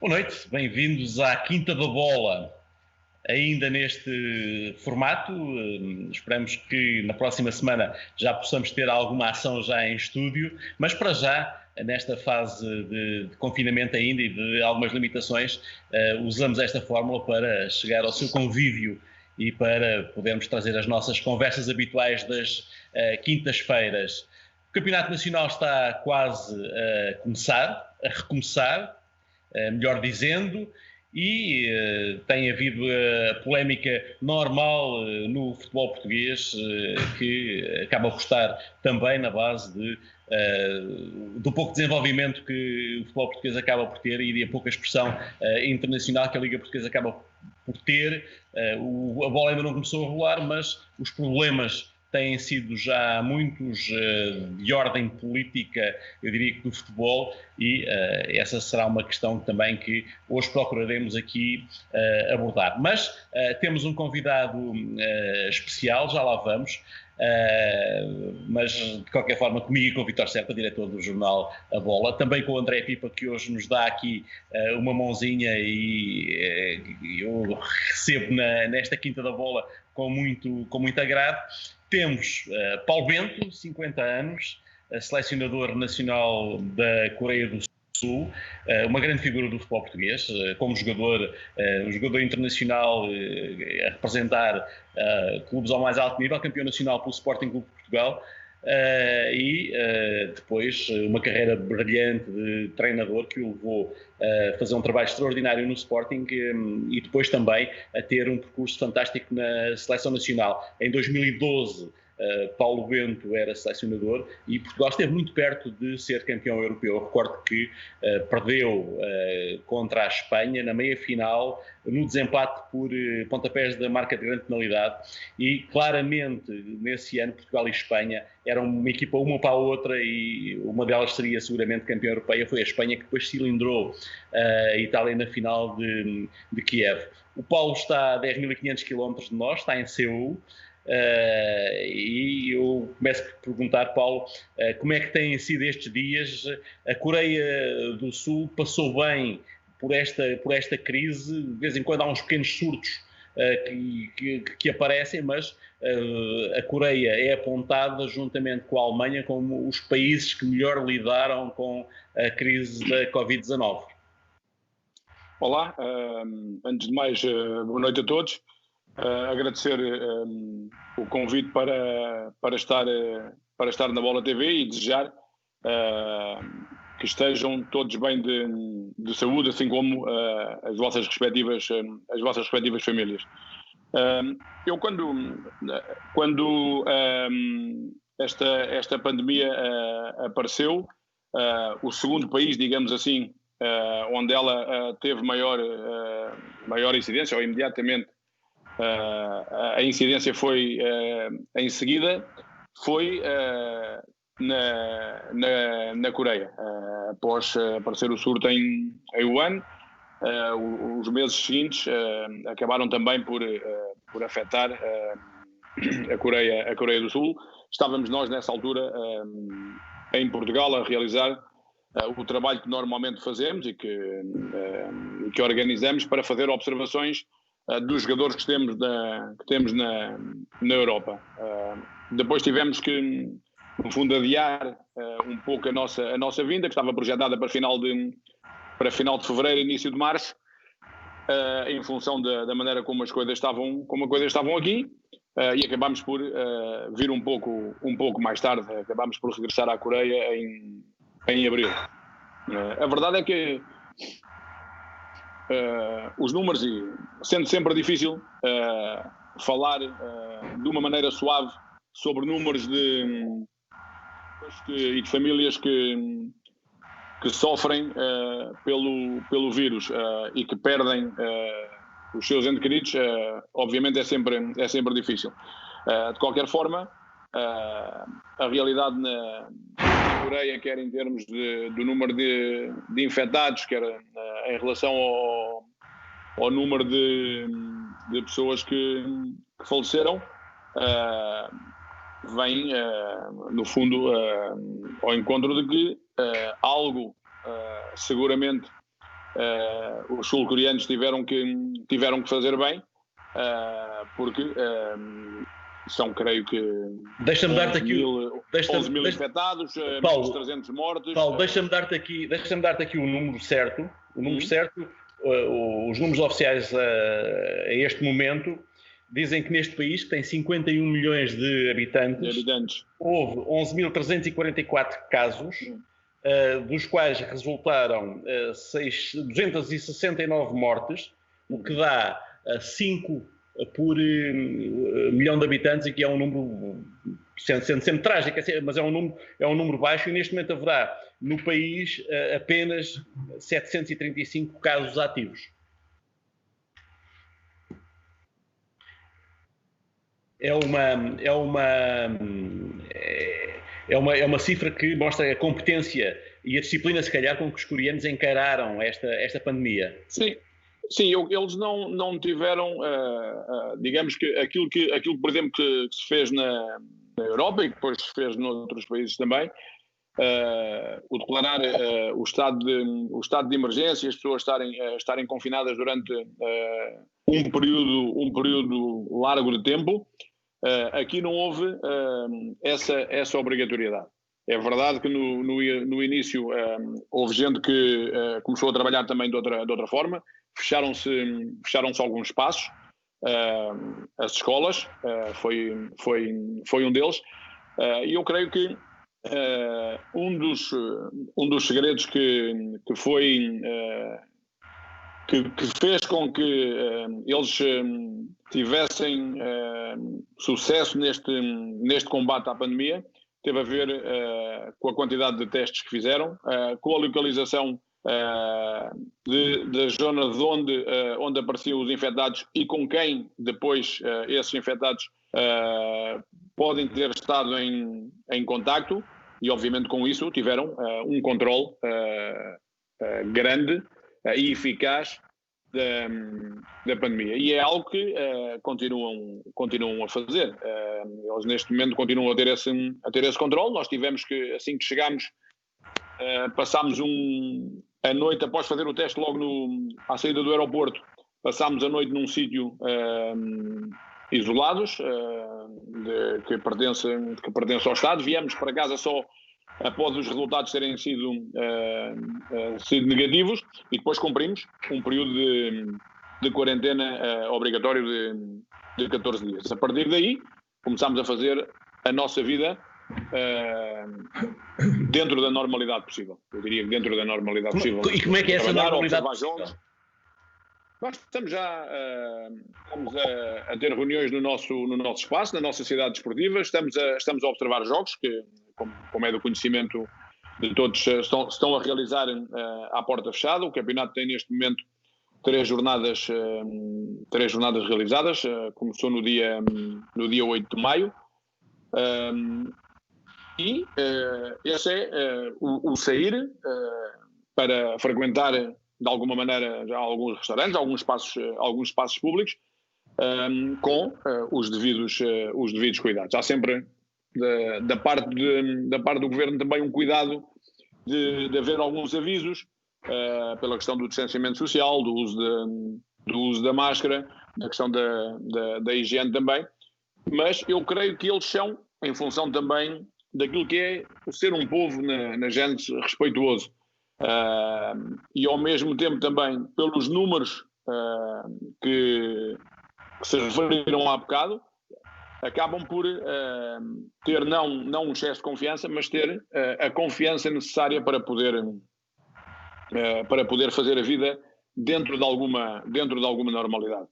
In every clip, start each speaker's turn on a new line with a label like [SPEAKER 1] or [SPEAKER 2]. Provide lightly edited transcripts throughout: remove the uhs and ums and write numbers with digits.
[SPEAKER 1] Boa noite, bem-vindos à Quinta da Bola. Ainda neste formato, esperamos que na próxima semana já possamos ter alguma ação já em estúdio, mas para já, nesta fase de confinamento ainda e de algumas limitações, usamos esta fórmula para chegar ao seu convívio e para podermos trazer as nossas conversas habituais das quintas-feiras. O Campeonato Nacional está quase a recomeçar, melhor dizendo, e tem havido a polémica normal no futebol português, que acaba por estar também na base do pouco desenvolvimento que o futebol português acaba por ter e de pouca expressão internacional que a Liga Portuguesa acaba por ter. A bola ainda não começou a rolar, mas os problemas têm sido já muitos de ordem política, eu diria que do futebol, e essa será uma questão também que hoje procuraremos aqui abordar. Mas temos um convidado especial, já lá vamos, mas de qualquer forma comigo e com o Vítor Serpa, diretor do jornal A Bola, também com o André Pipa, que hoje nos dá aqui uma mãozinha e eu recebo nesta Quinta da Bola com muito agrado. Temos Paulo Bento, 50 anos, selecionador nacional da Coreia do Sul, uma grande figura do futebol português, como jogador, um jogador internacional a representar clubes ao mais alto nível, campeão nacional pelo Sporting Clube de Portugal, e depois uma carreira brilhante de treinador que o levou a fazer um trabalho extraordinário no Sporting e depois também a ter um percurso fantástico na Seleção Nacional. Em 2012, Paulo Bento era selecionador e Portugal esteve muito perto de ser campeão europeu. Eu recordo que perdeu contra a Espanha na meia-final, no desempate por pontapés da marca de grande penalidade, e claramente nesse ano Portugal e Espanha eram uma equipa uma para a outra e uma delas seria seguramente campeã europeia. Foi a Espanha que depois cilindrou a Itália na final de Kiev. O Paulo está a 10.500 km de nós, está em Seul. E eu começo por perguntar, Paulo, como é que têm sido estes dias? A Coreia do Sul passou bem por esta crise, de vez em quando há uns pequenos surtos que aparecem, mas a Coreia é apontada juntamente com a Alemanha como os países que melhor lidaram com a crise da Covid-19.
[SPEAKER 2] Olá, antes de mais, boa noite a todos. Agradecer o convite para estar na Bola TV e desejar que estejam todos bem de saúde, assim como as vossas respectivas famílias. Eu quando esta pandemia apareceu, o segundo país, digamos assim, onde ela teve maior incidência, ou imediatamente a incidência foi em seguida, foi na Coreia, após aparecer o surto em Wuhan. Os meses seguintes acabaram também por afetar a Coreia do Sul. Estávamos nós nessa altura em Portugal a realizar o trabalho que normalmente fazemos e que organizamos para fazer observações dos jogadores que temos na Europa. Depois tivemos que, no fundo, adiar um pouco a nossa vinda, que estava projetada para final de fevereiro, início de março, em função da maneira como as coisas estavam aqui, e acabámos por vir um pouco mais tarde. Acabámos por regressar à Coreia em abril. A verdade é que os números, e sendo sempre difícil falar de uma maneira suave sobre números de famílias que sofrem pelo vírus e que perdem os seus entes queridos, obviamente é sempre difícil. De qualquer forma, a realidade na Coreia, quer em termos do número de infectados, quer em relação ao número de pessoas que faleceram, vem, no fundo, ao encontro de que algo seguramente os sul-coreanos tiveram que fazer bem, porque são, creio que,
[SPEAKER 1] deixa-me dar-te aqui
[SPEAKER 2] 11 mil infectados,
[SPEAKER 1] Paulo,
[SPEAKER 2] 300 mortos.
[SPEAKER 1] Paulo, deixa-me dar-te aqui o número certo. Os números oficiais a este momento dizem que neste país, que tem 51 milhões de habitantes, houve 11.344 casos, dos quais resultaram 269 mortes, o que dá 5 por milhão de habitantes, e que é um número sendo sempre trágico, mas é um número baixo, e neste momento haverá no país apenas 735 casos ativos. É uma cifra que mostra a competência e a disciplina, se calhar, com que os coreanos encararam esta pandemia.
[SPEAKER 2] Sim, eles não tiveram, digamos que aquilo, por exemplo, que se fez na Europa e que depois se fez noutros países também, o declarar o estado de emergência, as pessoas estarem confinadas durante um período largo de tempo. Aqui não houve essa obrigatoriedade. É verdade que no início houve gente que começou a trabalhar também de outra forma. Fecharam-se alguns espaços, as escolas, foi um deles, e eu creio que um dos segredos que fez com que eles tivessem sucesso neste combate à pandemia teve a ver com a quantidade de testes que fizeram, com a localização da zona de onde apareciam os infectados e com quem depois esses infectados podem ter estado em contacto, e obviamente com isso tiveram um controle grande e eficaz da pandemia. E é algo que continuam a fazer. Eles neste momento continuam a ter esse controle. Nós tivemos que, assim que chegámos, passámos a noite após fazer o teste logo à saída do aeroporto, passámos a noite num sítio isolados, que pertence ao Estado. Viemos para casa só após os resultados terem sido negativos, e depois cumprimos um período de quarentena obrigatório de 14 dias. A partir daí, começámos a fazer a nossa vida dentro da normalidade possível. Eu diria que dentro da normalidade possível.
[SPEAKER 1] E como é que é essa normalidade possível?
[SPEAKER 2] Nós estamos já a ter reuniões no nosso espaço, na nossa cidade desportiva. Estamos a observar jogos que, como é do conhecimento de todos, estão a realizar à porta fechada. O campeonato tem neste momento 3 jornadas realizadas. Começou no dia 8 de maio. E esse é o sair para frequentar de alguma maneira já alguns restaurantes, alguns espaços públicos, com os devidos cuidados. Há sempre da parte do governo também um cuidado de haver alguns avisos pela questão do distanciamento social, do uso da máscara, da questão da higiene também, mas eu creio que eles são, em função também daquilo que é ser um povo na gênese respeituoso, e ao mesmo tempo também pelos números que se referiram há bocado, acabam por ter não um excesso de confiança, mas ter a confiança necessária para poder fazer a vida dentro de alguma normalidade.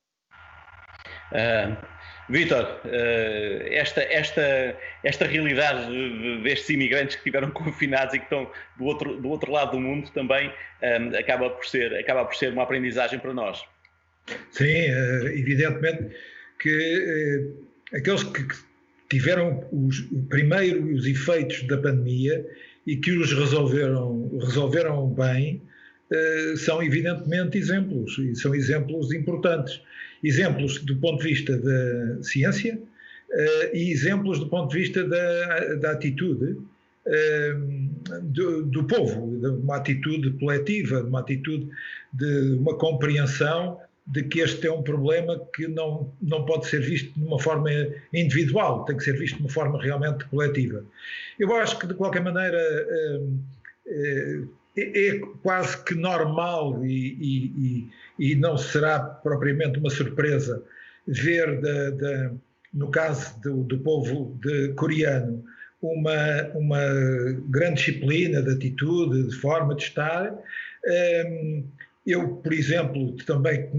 [SPEAKER 1] Vítor, esta realidade destes imigrantes que estiveram confinados e que estão do outro lado do mundo também acaba por ser uma aprendizagem para nós.
[SPEAKER 3] Sim, evidentemente que aqueles que tiveram primeiro os efeitos da pandemia e que os resolveram bem, são evidentemente exemplos, e são exemplos importantes. Exemplos do ponto de vista da ciência e exemplos do ponto de vista da atitude do povo, de uma atitude coletiva, de uma atitude de uma compreensão de que este é um problema que não pode ser visto de uma forma individual, tem que ser visto de uma forma realmente coletiva. Eu acho que, de qualquer maneira, é quase que normal e não será propriamente uma surpresa ver, no caso do povo coreano, uma grande disciplina de atitude, de forma de estar. Eu, por exemplo, também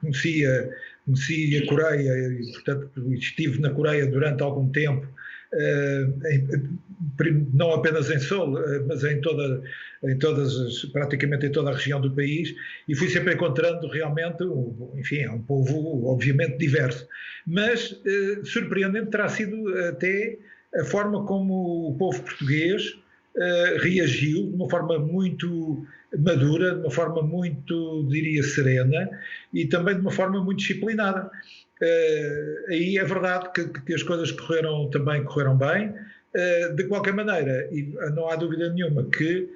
[SPEAKER 3] conhecia a Coreia e, portanto, estive na Coreia durante algum tempo, não apenas em Seul, mas praticamente em toda a região do país, e fui sempre encontrando realmente, enfim, é um povo obviamente diverso, mas surpreendente terá sido até a forma como o povo português reagiu de uma forma muito madura, de uma forma muito, diria, serena e também de uma forma muito disciplinada. Aí é verdade que as coisas correram bem. De qualquer maneira, e não há dúvida nenhuma que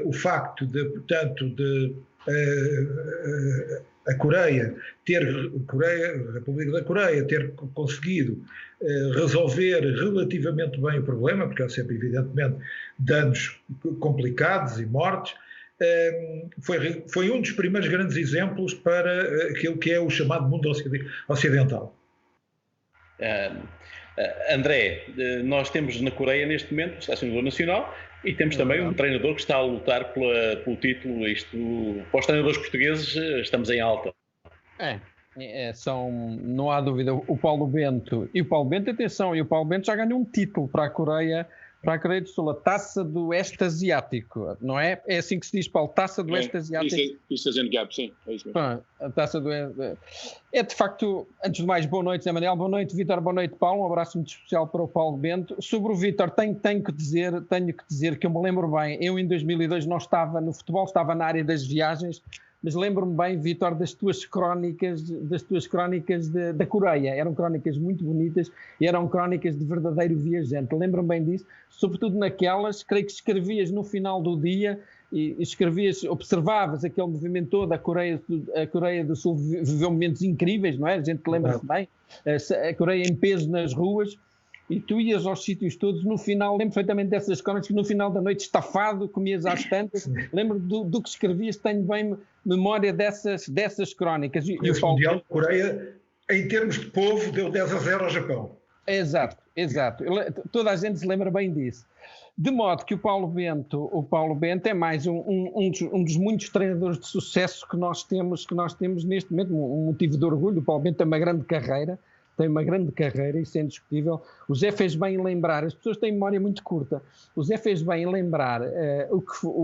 [SPEAKER 3] o facto de, portanto, a República da Coreia ter conseguido resolver relativamente bem o problema, porque há sempre, evidentemente, danos complicados e mortes, foi um dos primeiros grandes exemplos para aquilo que é o chamado mundo ocidental.
[SPEAKER 1] André, nós temos na Coreia neste momento o selecionador nacional e temos também um treinador que está a lutar pelo título. Para os treinadores portugueses estamos em alta.
[SPEAKER 4] Não há dúvida, o Paulo Bento, atenção, o Paulo Bento já ganhou um título para a Coreia do Sul, a Taça do Oeste Asiático, não é? É assim que se diz, Paulo, Taça do Oeste Asiático.
[SPEAKER 2] Eastern Gap, sim, é isso mesmo.
[SPEAKER 4] A Taça do É de facto, antes de mais, boa noite, Zé Manuel, boa noite, Vítor, boa noite, Paulo, um abraço muito especial para o Paulo Bento. Sobre o Vítor, tenho que dizer que eu me lembro bem, eu em 2002 não estava no futebol, estava na área das viagens, mas lembro-me bem, Vítor, das tuas crónicas da Coreia. Eram crónicas muito bonitas e eram crónicas de verdadeiro viajante. Lembro-me bem disso, sobretudo naquelas, creio que escrevias no final do dia e observavas aquele movimento todo. A Coreia do Sul viveu momentos incríveis, não é? A gente lembra-se bem. A Coreia em peso nas ruas. E tu ias aos sítios todos, no final, lembro perfeitamente dessas crónicas, no final da noite estafado, comias às tantas, lembro do que escrevias, tenho bem memória dessas crónicas.
[SPEAKER 3] E o Mundial de Coreia, em termos de povo, deu 10-0 ao Japão.
[SPEAKER 4] Exato. Toda a gente se lembra bem disso. De modo que o Paulo Bento é mais um dos muitos treinadores de sucesso que nós temos neste momento, um motivo de orgulho. O Paulo Bento tem uma grande carreira, isso é indiscutível. O Zé fez bem em lembrar, as pessoas têm memória muito curta, o Zé fez bem em lembrar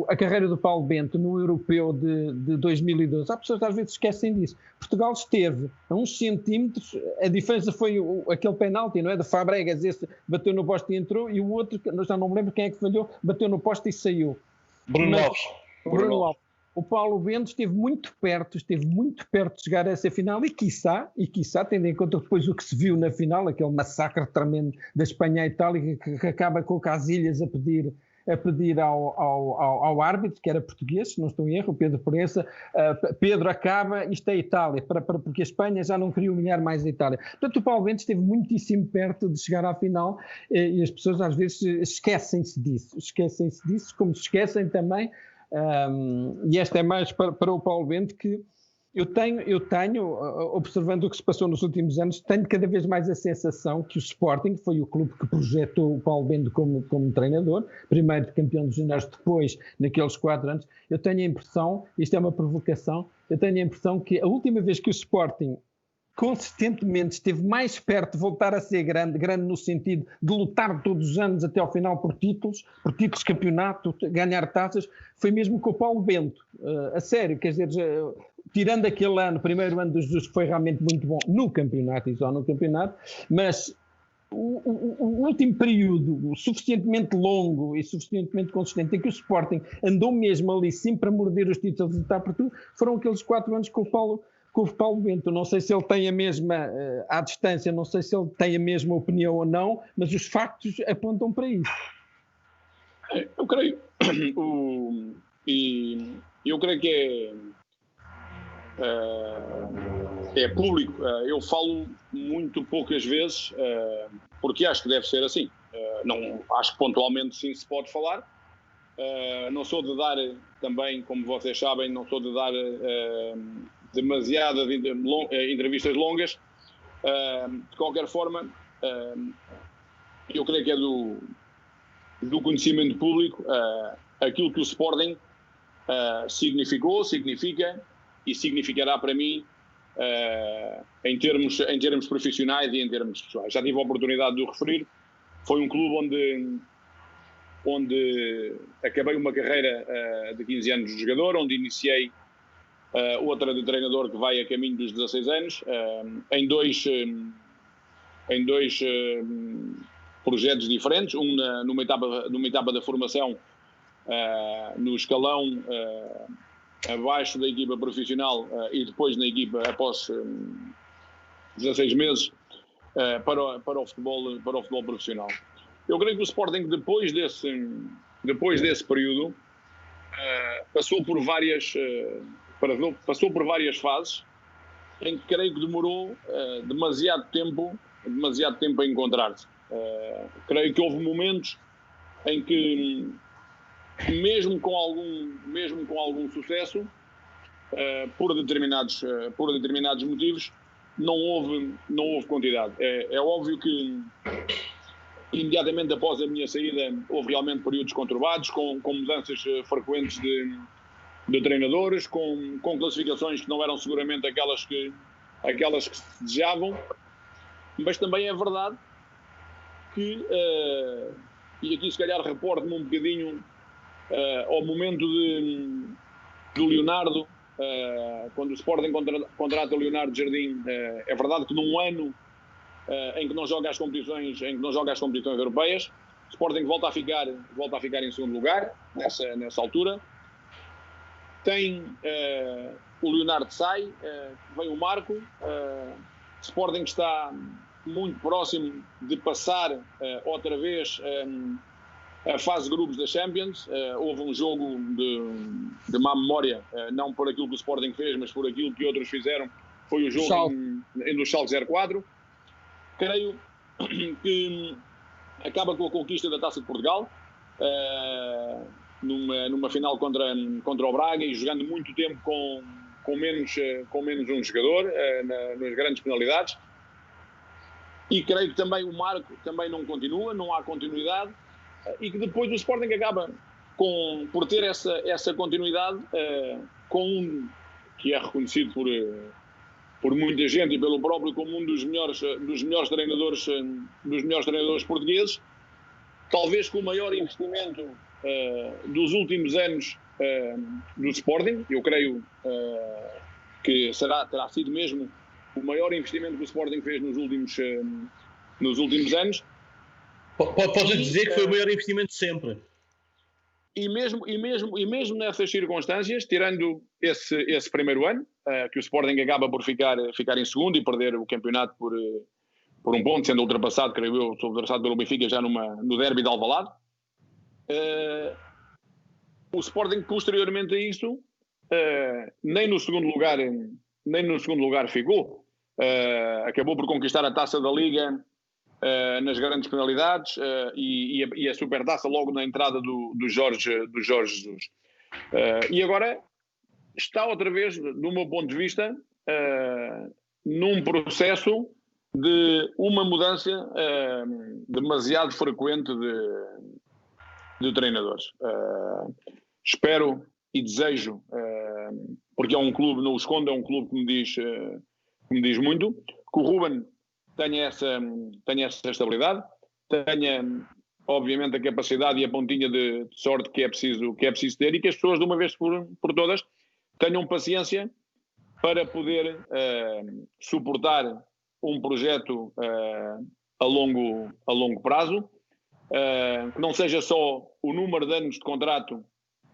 [SPEAKER 4] a carreira do Paulo Bento no Europeu de 2012. Há pessoas que às vezes esquecem disso. Portugal esteve a uns centímetros, a diferença foi aquele penalti, não é? De Fabregas, esse bateu no poste e entrou, e o outro, já não me lembro quem é que falhou, bateu no poste e saiu.
[SPEAKER 1] Bruno Alves.
[SPEAKER 4] O Paulo Bento esteve muito perto de chegar a essa final e quiçá, tendo em conta depois o que se viu na final, aquele massacre tremendo da Espanha à Itália, que acaba com o Casillas a pedir ao árbitro, que era português, se não estou em erro, o Pedro Proença, Pedro acaba, isto é a Itália, porque a Espanha já não queria humilhar mais a Itália. Portanto, o Paulo Bento esteve muitíssimo perto de chegar à final e as pessoas às vezes esquecem-se disso, como se esquecem também. E esta é mais para o Paulo Bento, que eu tenho, observando o que se passou nos últimos anos, tenho cada vez mais a sensação que o Sporting foi o clube que projetou o Paulo Bento como treinador, primeiro de campeão dos juniores, depois naqueles 4 anos. Eu tenho a impressão, isto é uma provocação, que a última vez que o Sporting consistentemente esteve mais perto de voltar a ser grande no sentido de lutar todos os anos até ao final por títulos, campeonato, ganhar taças, foi mesmo com o Paulo Bento. A sério, quer dizer, tirando aquele ano, primeiro ano dos Jesus, que foi realmente muito bom no campeonato e só no campeonato, mas o último período suficientemente longo e suficientemente consistente em que o Sporting andou mesmo ali sempre a morder os títulos e lutar por tudo, foram aqueles 4 anos com o Paulo Bento. Não sei se ele tem a mesma, à distância, não sei se ele tem a mesma opinião ou não, mas os factos apontam para isso.
[SPEAKER 2] Eu creio. Eu creio que é público. Eu falo muito poucas vezes, porque acho que deve ser assim. Não, acho que pontualmente sim se pode falar. Não sou de dar também, como vocês sabem, não sou de dar demasiadas entrevistas longas. De qualquer forma, eu creio que é do conhecimento público aquilo que o Sporting significou, significa e significará para mim em termos profissionais e em termos pessoais. Já tive a oportunidade de o referir. Foi um clube onde acabei uma carreira de 15 anos de jogador, onde iniciei outra de treinador que vai a caminho dos 16 anos, em dois projetos diferentes, numa etapa da formação no escalão abaixo da equipa profissional e depois na equipa após 16 meses para o futebol profissional. Eu creio que o Sporting depois desse período passou por várias fases em que creio que demorou demasiado tempo a encontrar-se. Creio que houve momentos em que, mesmo com algum sucesso, por determinados motivos, não houve quantidade. É óbvio que imediatamente após a minha saída houve realmente períodos conturbados, com mudanças frequentes de treinadores, com classificações que não eram seguramente aquelas que se desejavam, mas também é verdade que, e aqui se calhar reporto-me um bocadinho ao momento do Leonardo, quando o Sporting contrata o Leonardo Jardim. É verdade que num ano em que não joga as competições europeias, o Sporting volta a ficar em segundo lugar nessa altura. Tem o Leonardo sai, vem o Marco. O Sporting está muito próximo de passar outra vez a fase de grupos da Champions. Houve um jogo de má memória, não por aquilo que o Sporting fez, mas por aquilo que outros fizeram. Foi o jogo no Schalke 04. Creio que acaba com a conquista da Taça de Portugal, numa final contra o Braga, e jogando muito tempo com menos um jogador, nas grandes penalidades. E creio que também o Marco também não há continuidade, e que depois o Sporting acaba por ter essa continuidade com que é reconhecido por muita gente e pelo próprio como um dos melhores treinadores portugueses, talvez com o maior investimento dos últimos anos do Sporting. Eu creio que terá sido mesmo o maior investimento que o Sporting fez nos últimos anos.
[SPEAKER 1] Podes dizer que foi o maior investimento sempre.
[SPEAKER 2] E mesmo nessas circunstâncias, tirando esse primeiro ano, que o Sporting acaba por ficar em segundo e perder o campeonato por um ponto, sendo ultrapassado, creio eu, ultrapassado pelo Benfica já no derby de Alvalade. O Sporting, posteriormente a isso, nem no segundo lugar ficou. Acabou por conquistar a Taça da Liga nas grandes penalidades e a Supertaça logo na entrada do Jorge Jesus. E agora está outra vez, do meu ponto de vista, num processo de uma mudança demasiado frequente de treinadores. Espero e desejo, porque é um clube, não o escondo, é um clube que me diz muito, que o Ruben tenha essa estabilidade, tenha obviamente a capacidade e a pontinha de sorte que é preciso ter, e que as pessoas de uma vez por todas tenham paciência para poder suportar um projeto a longo prazo, que não seja só o número de anos de contrato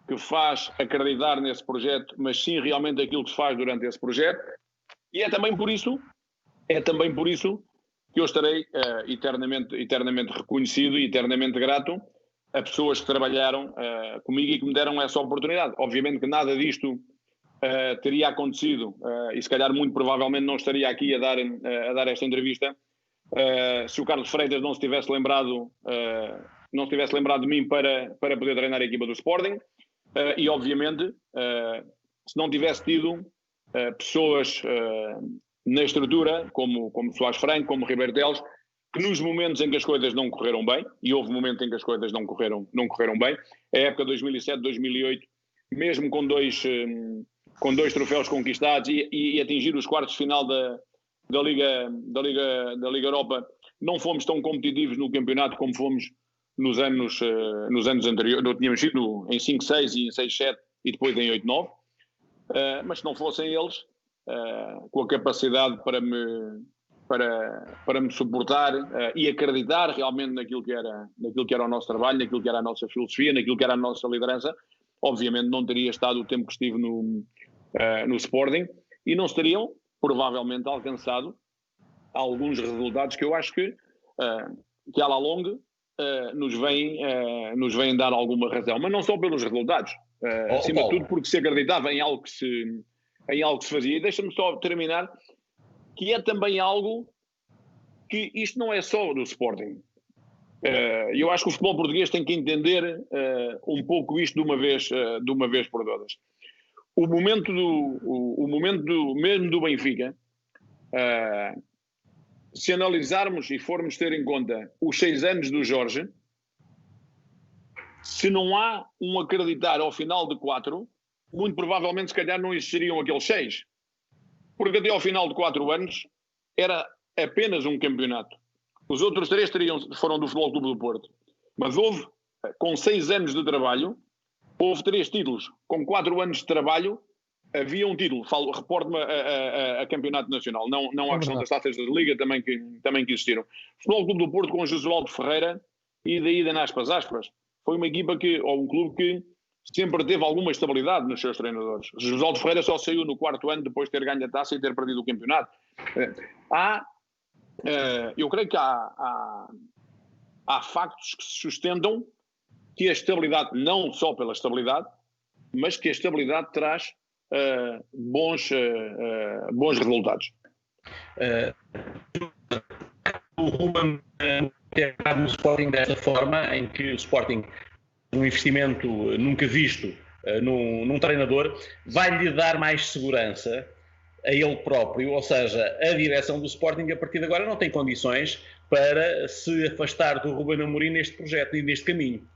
[SPEAKER 2] que faz acreditar nesse projeto, mas sim realmente aquilo que se faz durante esse projeto. E é também por isso que eu estarei eternamente reconhecido e eternamente grato a pessoas que trabalharam comigo e que me deram essa oportunidade. Obviamente que nada disto teria acontecido e se calhar muito provavelmente não estaria aqui a dar esta entrevista se o Carlos Freitas não se tivesse lembrado de mim para poder treinar a equipa do Sporting e obviamente se não tivesse tido pessoas na estrutura como Soares Franco, como Ribeiro Teles, que nos momentos em que as coisas não correram bem, e houve momentos em que as coisas não correram bem, a época 2007-2008, mesmo com dois troféus conquistados e atingir os quartos de final da Liga Europa, não fomos tão competitivos no campeonato como fomos nos anos anteriores. Tínhamos sido em 5-6 e em 6-7 e depois em 8-9, mas se não fossem eles, com a capacidade para me suportar e acreditar realmente naquilo que era o nosso trabalho, naquilo que era a nossa filosofia, naquilo que era a nossa liderança, obviamente não teria estado o tempo que estive no Sporting e não se teriam provavelmente alcançado alguns resultados que eu acho que à la longue nos vêm dar alguma razão, mas não só pelos resultados, acima de tudo porque se acreditava em algo que se fazia. E deixa-me só terminar, que é também algo que isto não é só do Sporting. Eu acho que o futebol português tem que entender um pouco isto de uma vez por todas. O momento mesmo do Benfica, se analisarmos e formos ter em conta os 6 anos do Jorge, se não há um acreditar ao final de 4, muito provavelmente se calhar não existiriam aqueles 6. Porque até ao final de 4 anos era apenas um campeonato. Os outros 3 foram do Futebol Clube do Porto. Mas houve, com 6 anos de trabalho, houve 3 títulos. Com 4 anos de trabalho, havia um título. Reporto-me a campeonato nacional. Não há questão das taças da Liga também que existiram. Futebol Clube do Porto com Josualdo Ferreira e daí Aspas. Foi uma equipa ou um clube que sempre teve alguma estabilidade nos seus treinadores. Josualdo Ferreira só saiu no 4º ano depois de ter ganho a taça e ter perdido o campeonato. Eu creio que há factos que se sustentam que a estabilidade, não só pela estabilidade, mas que a estabilidade traz bons resultados.
[SPEAKER 1] O Ruben ter estado no Sporting desta forma, em que o Sporting, um investimento nunca visto num treinador, vai-lhe dar mais segurança a ele próprio, ou seja, a direção do Sporting a partir de agora não tem condições para se afastar do Ruben Amorim neste projeto e neste caminho.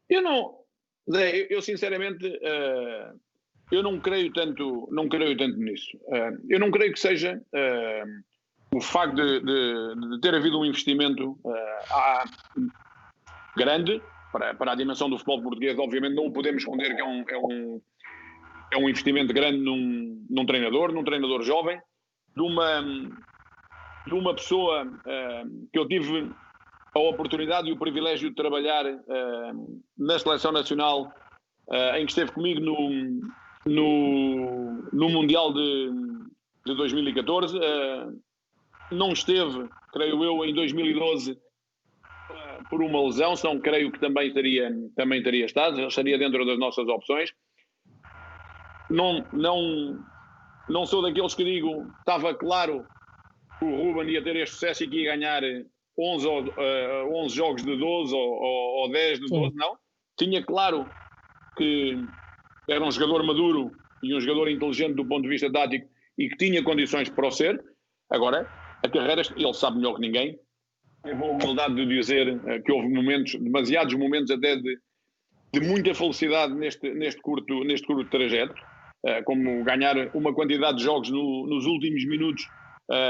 [SPEAKER 2] Eu sinceramente eu não creio tanto nisso. Eu não creio que seja o facto de ter havido um investimento grande para a dimensão do futebol português. Obviamente não o podemos esconder que é um investimento grande num treinador jovem, de uma pessoa que eu tive a oportunidade e o privilégio de trabalhar na Seleção Nacional, em que esteve comigo no Mundial de 2014, não esteve, creio eu, em 2012 por uma lesão, senão creio que também teria estado, estaria dentro das nossas opções. Não sou daqueles que digo, estava claro que o Ruben ia ter este sucesso e que ia ganhar 11 jogos de 12 ou 10 de 12, não. Tinha claro que era um jogador maduro e um jogador inteligente do ponto de vista tático e que tinha condições para o ser. Agora, a carreira, ele sabe melhor que ninguém. Eu vou com a humildade de dizer que houve demasiados momentos até de muita felicidade neste curto trajeto, como ganhar uma quantidade de jogos nos últimos minutos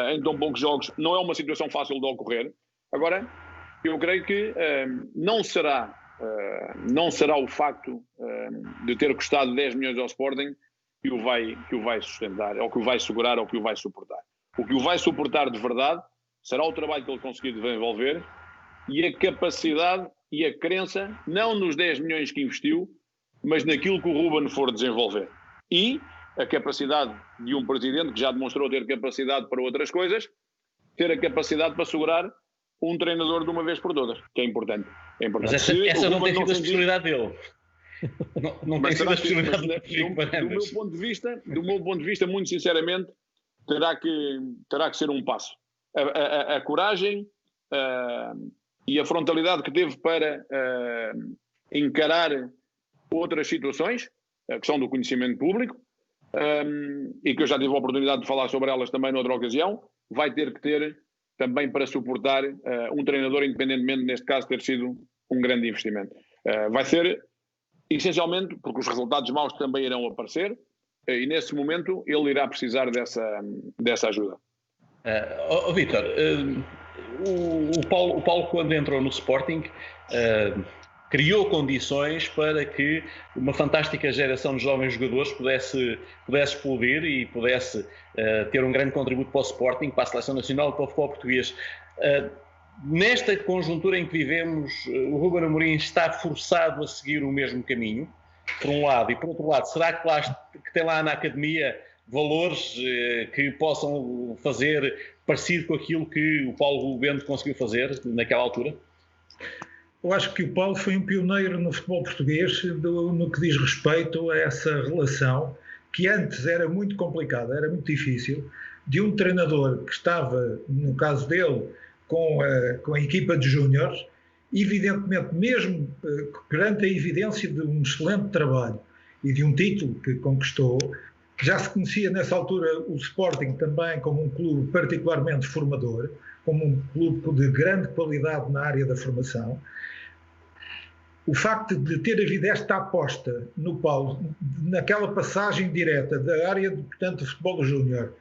[SPEAKER 2] em tão poucos jogos. Não é uma situação fácil de ocorrer. Agora, eu creio que não será o facto de ter custado 10 milhões ao Sporting que o vai sustentar, ou que o vai segurar, ou que o vai suportar. O que o vai suportar de verdade será o trabalho que ele conseguir desenvolver e a capacidade e a crença, não nos 10 milhões que investiu, mas naquilo que o Ruben for desenvolver. E a capacidade de um presidente que já demonstrou ter capacidade para outras coisas, ter a capacidade para segurar um treinador de uma vez por todas, que é importante.
[SPEAKER 1] Mas essa não tem sido a especialidade dele. Não tem sido a especialidade
[SPEAKER 2] do meu ponto de vista, muito sinceramente, terá que ser um passo. A coragem e a frontalidade que teve para encarar outras situações, que são do conhecimento público, e que eu já tive a oportunidade de falar sobre elas também noutra ocasião, vai ter que ter também para suportar um treinador, independentemente, neste caso, ter sido um grande investimento. Vai ser, essencialmente, porque os resultados maus também irão aparecer, e nesse momento ele irá precisar dessa ajuda.
[SPEAKER 1] Vítor, o Paulo, quando entrou no Sporting, criou condições para que uma fantástica geração de jovens jogadores pudesse explodir e pudesse ter um grande contributo para o Sporting, para a Seleção Nacional e para o futebol português. Nesta conjuntura em que vivemos, o Ruben Amorim está forçado a seguir o mesmo caminho, por um lado, e por outro lado, será que tem lá na academia valores que possam fazer parecido com aquilo que o Paulo Bento conseguiu fazer naquela altura?
[SPEAKER 3] Eu acho que o Paulo foi um pioneiro no futebol português no que diz respeito a essa relação que antes era muito complicada, era muito difícil, de um treinador que estava, no caso dele, com a equipa de júniores, evidentemente, mesmo perante a evidência de um excelente trabalho e de um título que conquistou, já se conhecia nessa altura o Sporting também como um clube particularmente formador, como um clube de grande qualidade na área da formação. O facto de ter havido esta aposta no Paulo, naquela passagem direta da área, portanto, do futebol júnior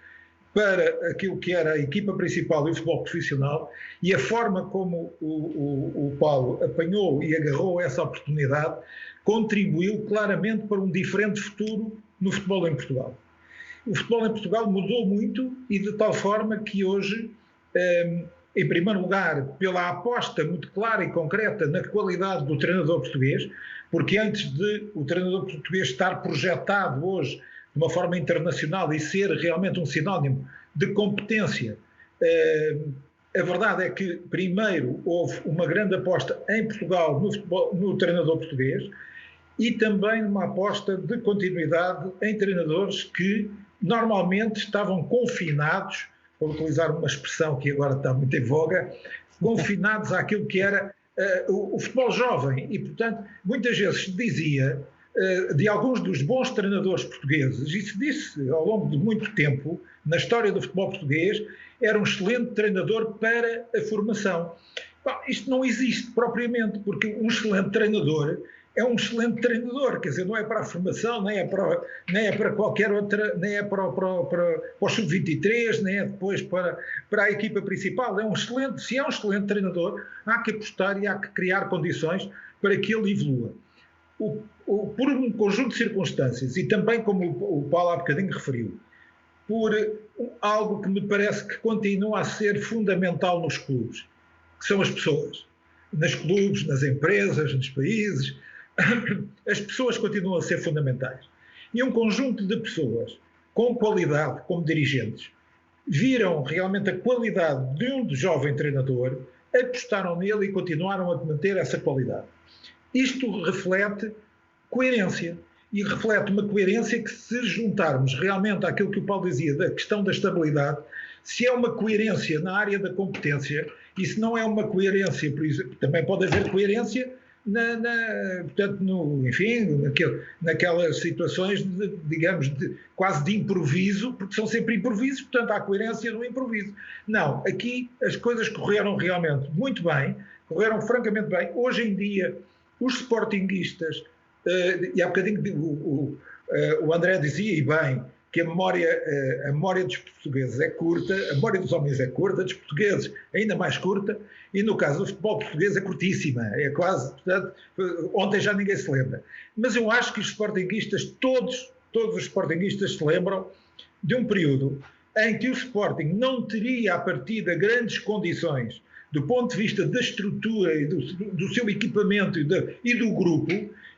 [SPEAKER 3] para aquilo que era a equipa principal e o futebol profissional, e a forma como o Paulo apanhou e agarrou essa oportunidade, contribuiu claramente para um diferente futuro no futebol em Portugal. O futebol em Portugal mudou muito e de tal forma que hoje, em primeiro lugar, pela aposta muito clara e concreta na qualidade do treinador português, porque antes de o treinador português estar projetado hoje de uma forma internacional e ser realmente um sinónimo de competência, a verdade é que primeiro houve uma grande aposta em Portugal no treinador português e também uma aposta de continuidade em treinadores que normalmente estavam confinados, vou utilizar uma expressão que agora está muito em voga, confinados àquilo que era o futebol jovem. E, portanto, muitas vezes se dizia de alguns dos bons treinadores portugueses, e se disse ao longo de muito tempo, na história do futebol português, era um excelente treinador para a formação. Bom, isto não existe propriamente, porque um excelente treinador é um excelente treinador, quer dizer, não é para a formação, nem é para qualquer outra, nem é para o sub-23, nem é depois para a equipa principal. Se é um excelente treinador, há que apostar e há que criar condições para que ele evolua. Por um conjunto de circunstâncias, e também como o Paulo há bocadinho referiu, por algo que me parece que continua a ser fundamental nos clubes, que são as pessoas. Nos clubes, nas empresas, nos países, as pessoas continuam a ser fundamentais. E um conjunto de pessoas com qualidade como dirigentes viram realmente a qualidade de um jovem treinador, apostaram nele e continuaram a manter essa qualidade. Isto reflete coerência. E reflete uma coerência que, se juntarmos realmente àquilo que o Paulo dizia da questão da estabilidade, se é uma coerência na área da competência, e se não é uma coerência, por exemplo, também pode haver coerência portanto, naquelas situações, digamos, quase de improviso, porque são sempre improvisos, portanto há coerência no improviso. Não, aqui as coisas correram realmente muito bem, correram francamente bem. Hoje em dia, os sportinguistas, e há bocadinho o André dizia, e bem, que a memória dos portugueses é curta, a memória dos homens é curta, dos portugueses ainda mais curta, e no caso do futebol português é curtíssima, é quase, portanto, ontem já ninguém se lembra. Mas eu acho que os sportinguistas, todos os sportinguistas se lembram de um período em que o Sporting não teria, à partida, grandes condições do ponto de vista da estrutura e do seu equipamento e do grupo,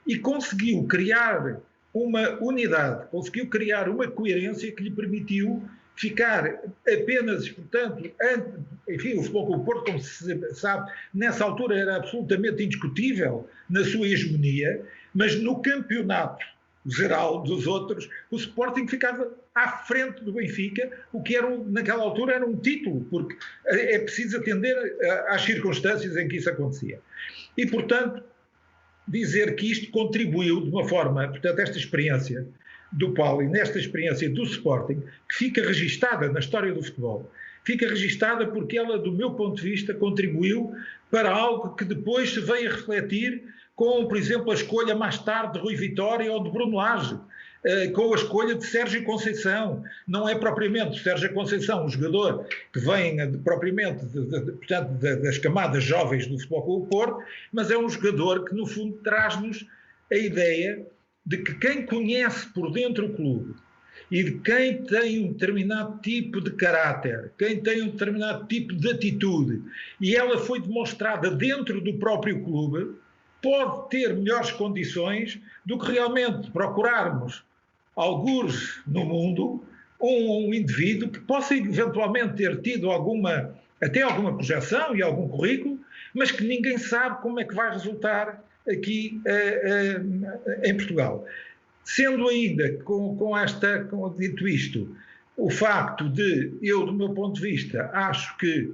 [SPEAKER 3] e conseguiu criar uma unidade, conseguiu criar uma coerência que lhe permitiu ficar apenas, portanto, enfim, o Futebol Clube do Porto, como se sabe, nessa altura era absolutamente indiscutível na sua hegemonia, mas no campeonato geral dos outros, o Sporting ficava à frente do Benfica, o que naquela altura era um título, porque é preciso atender às circunstâncias em que isso acontecia. E, portanto, dizer que isto contribuiu de uma forma, portanto, esta experiência do Paulo e nesta experiência do Sporting, que fica registada na história do futebol, fica registada porque ela, do meu ponto de vista, contribuiu para algo que depois se veio a refletir com, por exemplo, a escolha mais tarde de Rui Vitória ou de Bruno Lage, com a escolha de Sérgio Conceição. Não é propriamente o Sérgio Conceição um jogador que vem propriamente portanto, das camadas jovens do Futebol Clube do Porto, mas é um jogador que, no fundo, traz-nos a ideia de que quem conhece por dentro o clube e de quem tem um determinado tipo de caráter, quem tem um determinado tipo de atitude, e ela foi demonstrada dentro do próprio clube, pode ter melhores condições do que realmente procurarmos algures no mundo um indivíduo que possa eventualmente ter tido até alguma projeção e algum currículo, mas que ninguém sabe como é que vai resultar aqui em Portugal. Sendo ainda, dito isto, o facto de, eu, do meu ponto de vista, acho que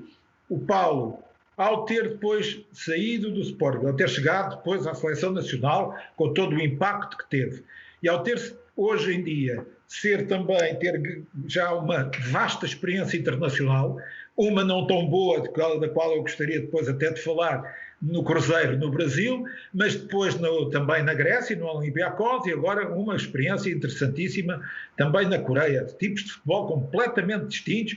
[SPEAKER 3] o Paulo, ao ter depois saído do Sporting, ao ter chegado depois à seleção nacional, com todo o impacto que teve, e ao ter, hoje em dia, ter já uma vasta experiência internacional, uma não tão boa, da qual eu gostaria depois até de falar, no Cruzeiro, no Brasil, mas depois também na Grécia, no Olympiacos, e agora uma experiência interessantíssima também na Coreia. Tipos de futebol completamente distintos,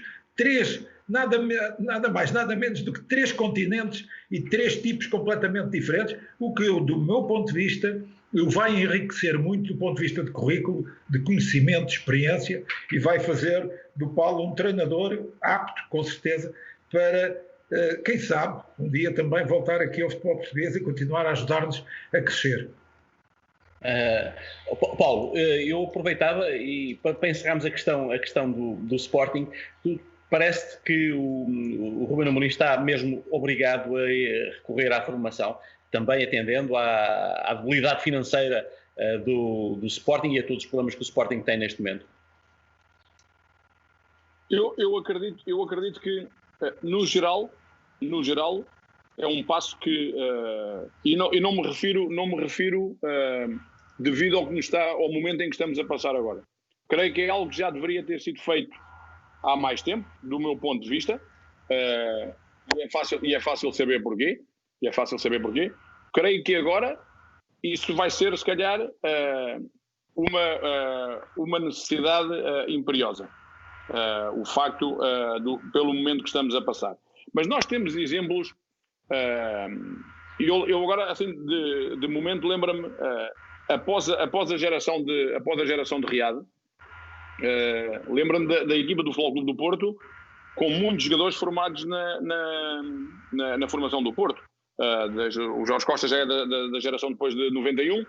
[SPEAKER 3] nada mais, nada menos do que 3 continentes e 3 tipos completamente diferentes, o que, do meu ponto de vista, vai enriquecer muito do ponto de vista de currículo, de conhecimento, de experiência, e vai fazer do Paulo um treinador apto, com certeza, para, quem sabe, um dia também voltar aqui ao futebol português e continuar a ajudar-nos a crescer.
[SPEAKER 1] Paulo, eu aproveitava, e para encerrarmos a questão do Sporting, parece que o Ruben Amorim está mesmo obrigado a recorrer à formação, também atendendo à debilidade financeira do Sporting e a todos os problemas que o Sporting tem neste momento.
[SPEAKER 2] Eu acredito que, no geral, é um passo que, e não me refiro devido ao momento em que estamos a passar agora. Creio que é algo que já deveria ter sido feito há mais tempo, do meu ponto de vista, e é fácil saber porquê. Creio que agora isso vai ser, se calhar, uma necessidade imperiosa. O facto, pelo momento que estamos a passar. Mas nós temos exemplos, eu agora, assim, de momento, lembro-me, após a geração de Riad, lembro-me da equipa do Futebol Clube do Porto, com muitos jogadores formados na formação do Porto. O Jorge Costa já é da geração depois de 91.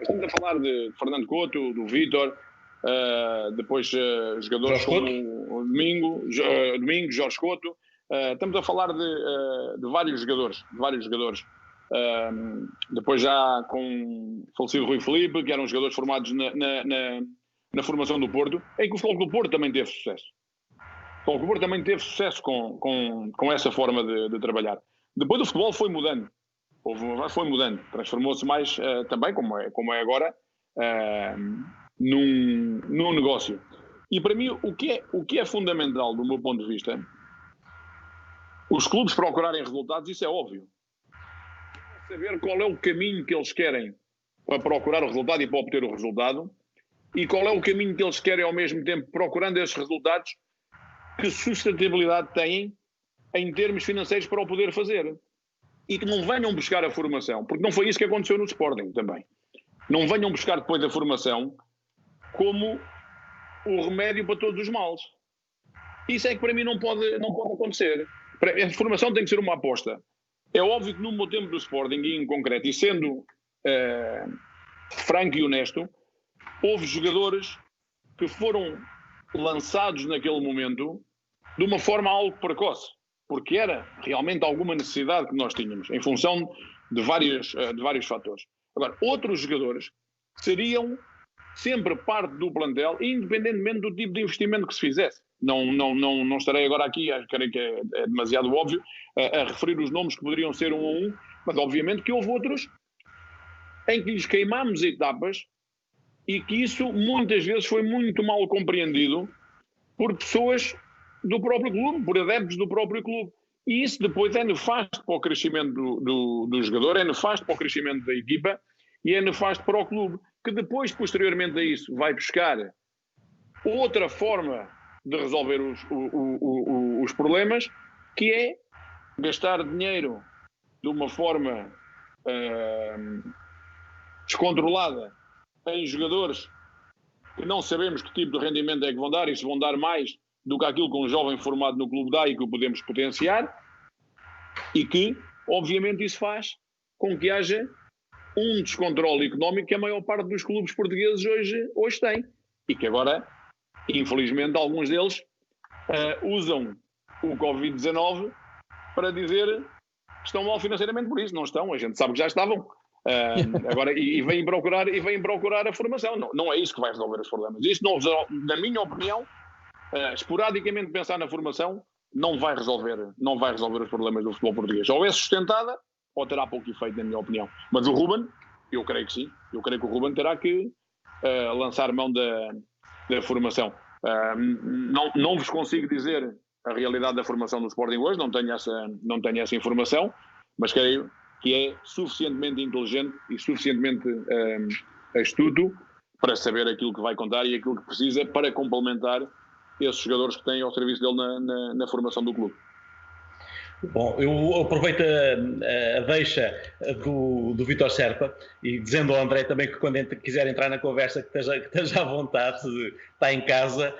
[SPEAKER 2] Estamos a falar de Fernando Couto, do Vítor, depois jogadores como o Domingos, Jorge Couto. Estamos a falar de vários jogadores. Depois já com o falecido Rui Filipe, que eram jogadores formados na formação do Porto, em que o Futebol Clube do Porto também teve sucesso. O Futebol Clube do Porto também teve sucesso com essa forma de trabalhar. Depois o futebol foi mudando. Transformou-se mais também, como é agora, num negócio. E para mim, o que é fundamental, do meu ponto de vista, os clubes procurarem resultados, isso é óbvio. Saber qual é o caminho que eles querem para procurar o resultado e para obter o resultado, e qual é o caminho que eles querem ao mesmo tempo, procurando esses resultados, que sustentabilidade têm em termos financeiros para o poder fazer. E que não venham buscar a formação, porque não foi isso que aconteceu no Sporting também. Não venham buscar depois a formação como o remédio para todos os males. Isso é que para mim não pode acontecer. A formação tem que ser uma aposta. É óbvio que no meu tempo do Sporting, em concreto, e sendo franco e honesto, houve jogadores que foram lançados naquele momento de uma forma algo precoce, porque era realmente alguma necessidade que nós tínhamos, em função de vários fatores. Agora, outros jogadores seriam sempre parte do plantel, independentemente do tipo de investimento que se fizesse. Não estarei agora aqui, creio que é demasiado óbvio, a referir os nomes que poderiam ser 1 a 1, mas obviamente que houve outros em que lhes queimámos etapas e que isso muitas vezes foi muito mal compreendido por pessoas do próprio clube, por adeptos do próprio clube. E isso depois é nefasto para o crescimento do jogador, é nefasto para o crescimento da equipa e é nefasto para o clube, que depois, posteriormente a isso, vai buscar outra forma de resolver os problemas, que é gastar dinheiro de uma forma descontrolada em jogadores que não sabemos que tipo de rendimento é que vão dar, e se vão dar mais do que aquilo que um jovem formado no clube dá e que o podemos potenciar, e que, obviamente, isso faz com que haja um descontrole económico que a maior parte dos clubes portugueses hoje tem, e que agora, infelizmente, alguns deles usam o Covid-19 para dizer que estão mal financeiramente por isso. Não estão, a gente sabe que já estavam. Agora, e vêm procurar a formação. Não é isso que vai resolver os problemas. Isso, não, na minha opinião, esporadicamente pensar na formação não vai resolver os problemas do futebol português. Ou é sustentada, ou terá pouco efeito, na minha opinião. Mas o Ruben, eu creio que sim. Eu creio que o Ruben terá que lançar mão da formação. Não vos consigo dizer a realidade da formação do Sporting hoje, não tenho essa informação, mas creio que é suficientemente inteligente e suficientemente astuto para saber aquilo que vai contar e aquilo que precisa para complementar esses jogadores que têm ao serviço dele na formação do clube.
[SPEAKER 1] Bom, eu aproveito a deixa do Vítor Serpa e dizendo ao André também que quando quiser entrar na conversa que esteja à vontade, está em casa,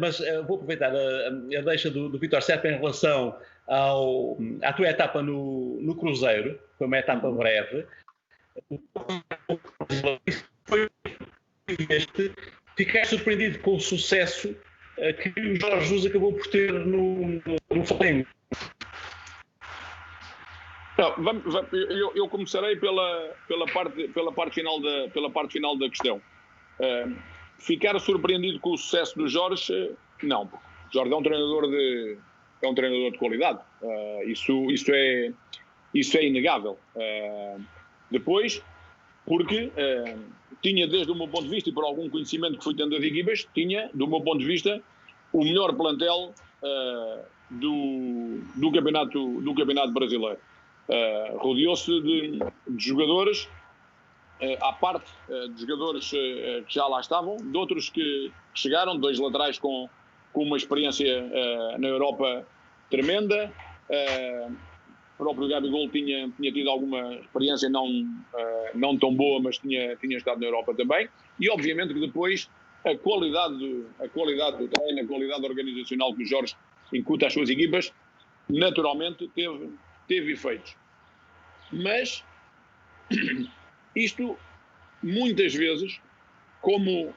[SPEAKER 1] mas vou aproveitar a deixa do Vítor Serpa em relação à tua etapa no Cruzeiro, foi uma etapa breve. Ficaste surpreendido com o sucesso que o Jorge Jesus acabou por ter no Flamengo?
[SPEAKER 2] Eu começarei pela parte final da questão. Ficar surpreendido com o sucesso do Jorge, não. O Jorge é um treinador de qualidade. Isso é inegável. Depois, porque tinha, desde o meu ponto de vista e por algum conhecimento que fui tendo das equipas, tinha, do meu ponto de vista, o melhor plantel do campeonato brasileiro. Rodeou-se de jogadores, à parte de jogadores que já lá estavam, de outros que chegaram, 2 laterais com uma experiência na Europa tremenda. O próprio Gabigol tinha tido alguma experiência não tão boa, mas tinha estado na Europa também. E obviamente que depois a qualidade do treino, a qualidade organizacional que o Jorge incuta às suas equipas, naturalmente teve efeitos. Mas isto, muitas vezes, como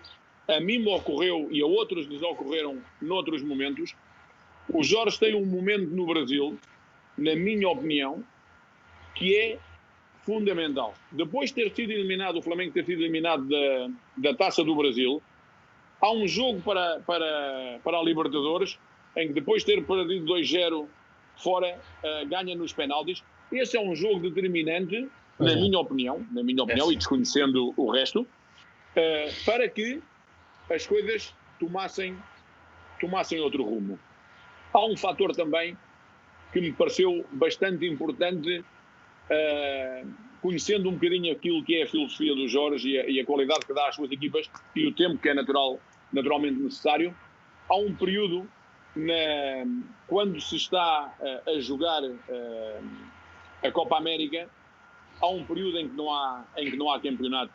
[SPEAKER 2] a mim me ocorreu e a outros lhes ocorreram noutros momentos, o Jorge tem um momento no Brasil, na minha opinião, que é fundamental. Depois de ter sido eliminado, o Flamengo ter sido eliminado da Taça do Brasil, há um jogo para a Libertadores, em que depois de ter perdido 2-0 fora, ganha nos penaltis. Esse é um jogo determinante, na minha opinião, e desconhecendo o resto, para que as coisas tomassem outro rumo. Há um fator também que me pareceu bastante importante, conhecendo um bocadinho aquilo que é a filosofia do Jorge e a qualidade que dá às suas equipas e o tempo que é naturalmente necessário. Há um período, quando se está a jogar a Copa América, há um período em que não há campeonato,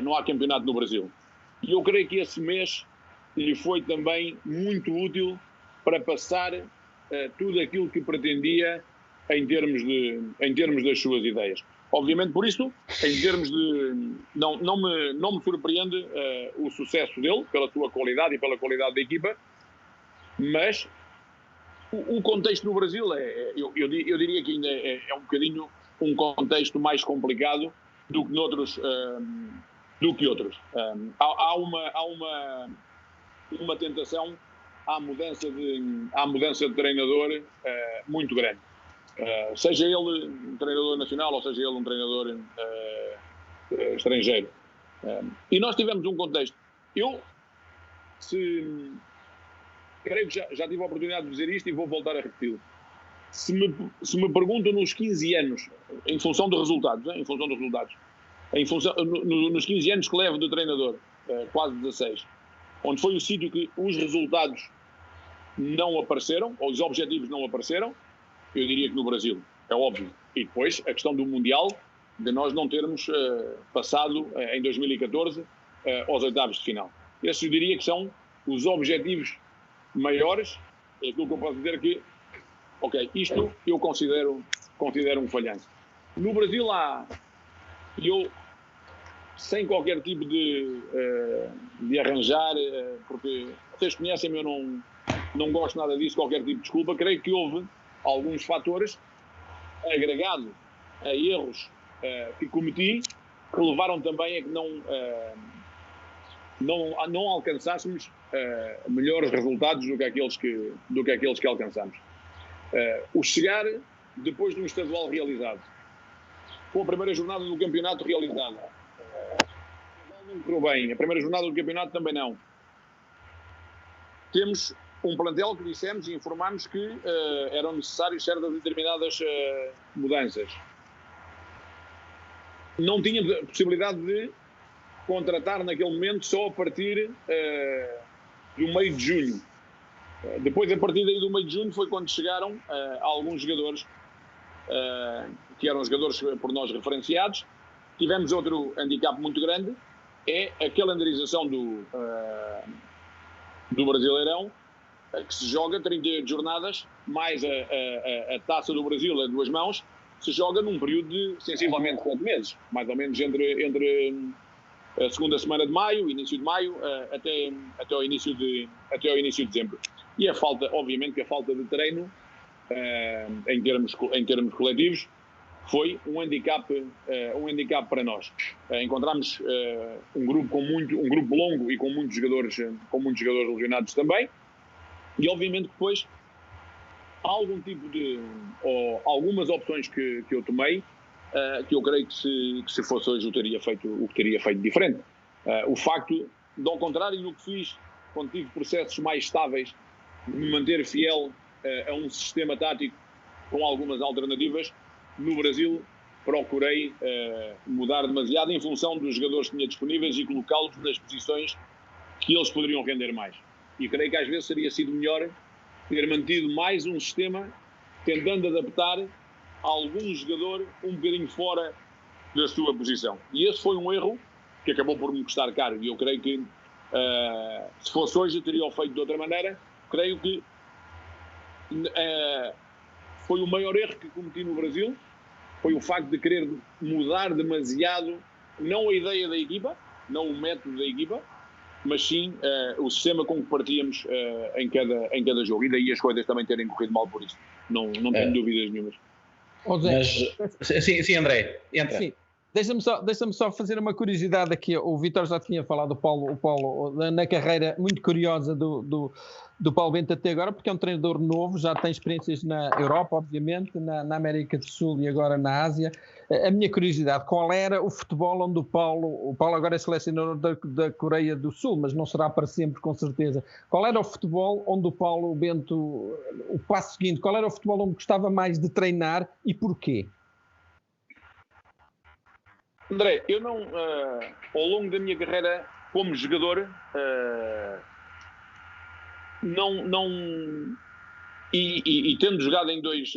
[SPEAKER 2] não há campeonato no Brasil. E eu creio que esse mês lhe foi também muito útil para passar tudo aquilo que pretendia em termos das suas ideias. Obviamente, por isso, em termos de... Não me surpreende o sucesso dele, pela sua qualidade e pela qualidade da equipa, mas o contexto no Brasil, eu diria que ainda é um bocadinho um contexto mais complicado do que noutros, do que outros. Há uma tentação à mudança de treinador muito grande. Seja ele um treinador nacional ou seja ele um treinador estrangeiro. E nós tivemos um contexto. Creio que já tive a oportunidade de dizer isto e vou voltar a repeti-lo. Se me perguntam nos 15 anos, em função dos resultados, nos 15 anos que levo de treinador, quase 16, onde foi o sítio que os resultados não apareceram, ou os objetivos não apareceram, eu diria que no Brasil, é óbvio. E depois a questão do Mundial, de nós não termos passado em 2014 aos oitavos de final. Esses eu diria que são os objetivos maiores. É aquilo que eu posso dizer que, ok, isto eu considero um falhanço. No Brasil eu, sem qualquer tipo de arranjar, porque vocês conhecem-me, eu não gosto nada disso, qualquer tipo de desculpa, creio que houve alguns fatores agregados a erros que cometi, que levaram também a que não alcançássemos melhores resultados do que aqueles que alcançamos. O chegar depois de um estadual realizado, com a primeira jornada do campeonato realizada, não correu bem, a primeira jornada do campeonato também não. Temos um plantel que dissemos e informámos que eram necessárias certas determinadas mudanças. Não tinha possibilidade de contratar naquele momento só a partir do meio de junho. Depois, a partir daí do meio de junho, foi quando chegaram alguns jogadores que eram jogadores por nós referenciados. Tivemos outro handicap muito grande, é a calendarização do Brasileirão, que se joga 38 jornadas, mais a Taça do Brasil a duas mãos, se joga num período de sensivelmente 4 meses, mais ou menos entre a segunda semana de maio, início de maio, até ao início de dezembro. E obviamente que a falta de treino, em termos coletivos, foi um handicap para nós. Encontramos um grupo longo e com muitos jogadores lesionados também. E obviamente que depois algumas opções que eu tomei, que eu creio que se fosse hoje o que teria feito diferente. O facto de, ao contrário do que fiz quando tive processos mais estáveis, de me manter fiel a um sistema tático com algumas alternativas, no Brasil procurei mudar demasiado em função dos jogadores que tinha disponíveis e colocá-los nas posições que eles poderiam render mais. E creio que às vezes teria sido melhor ter mantido mais um sistema, tentando adaptar algum jogador um bocadinho fora da sua posição. E esse foi um erro que acabou por me custar caro. E eu creio que, se fosse hoje, eu teria o feito de outra maneira. Creio que foi o maior erro que cometi no Brasil, foi o facto de querer mudar demasiado, não a ideia da equipa, não o método da equipa, mas sim o sistema com que partíamos em cada jogo. E daí as coisas também terem corrido mal por isso. Não tenho dúvidas nenhumas.
[SPEAKER 1] Sim, André, entra. Sim.
[SPEAKER 4] Deixa-me só fazer uma curiosidade aqui. O Vítor já tinha falado, o Paulo, na carreira muito curiosa do Paulo Bento até agora, porque é um treinador novo, já tem experiências na Europa, obviamente, na América do Sul e agora na Ásia. A minha curiosidade, qual era o futebol onde o Paulo agora é selecionador da Coreia do Sul, mas não será para sempre, com certeza. Qual era o futebol onde o Paulo Bento, o passo seguinte, qual era o futebol onde gostava mais de treinar e porquê?
[SPEAKER 2] André, eu não, ao longo da minha carreira como jogador, e tendo jogado em dois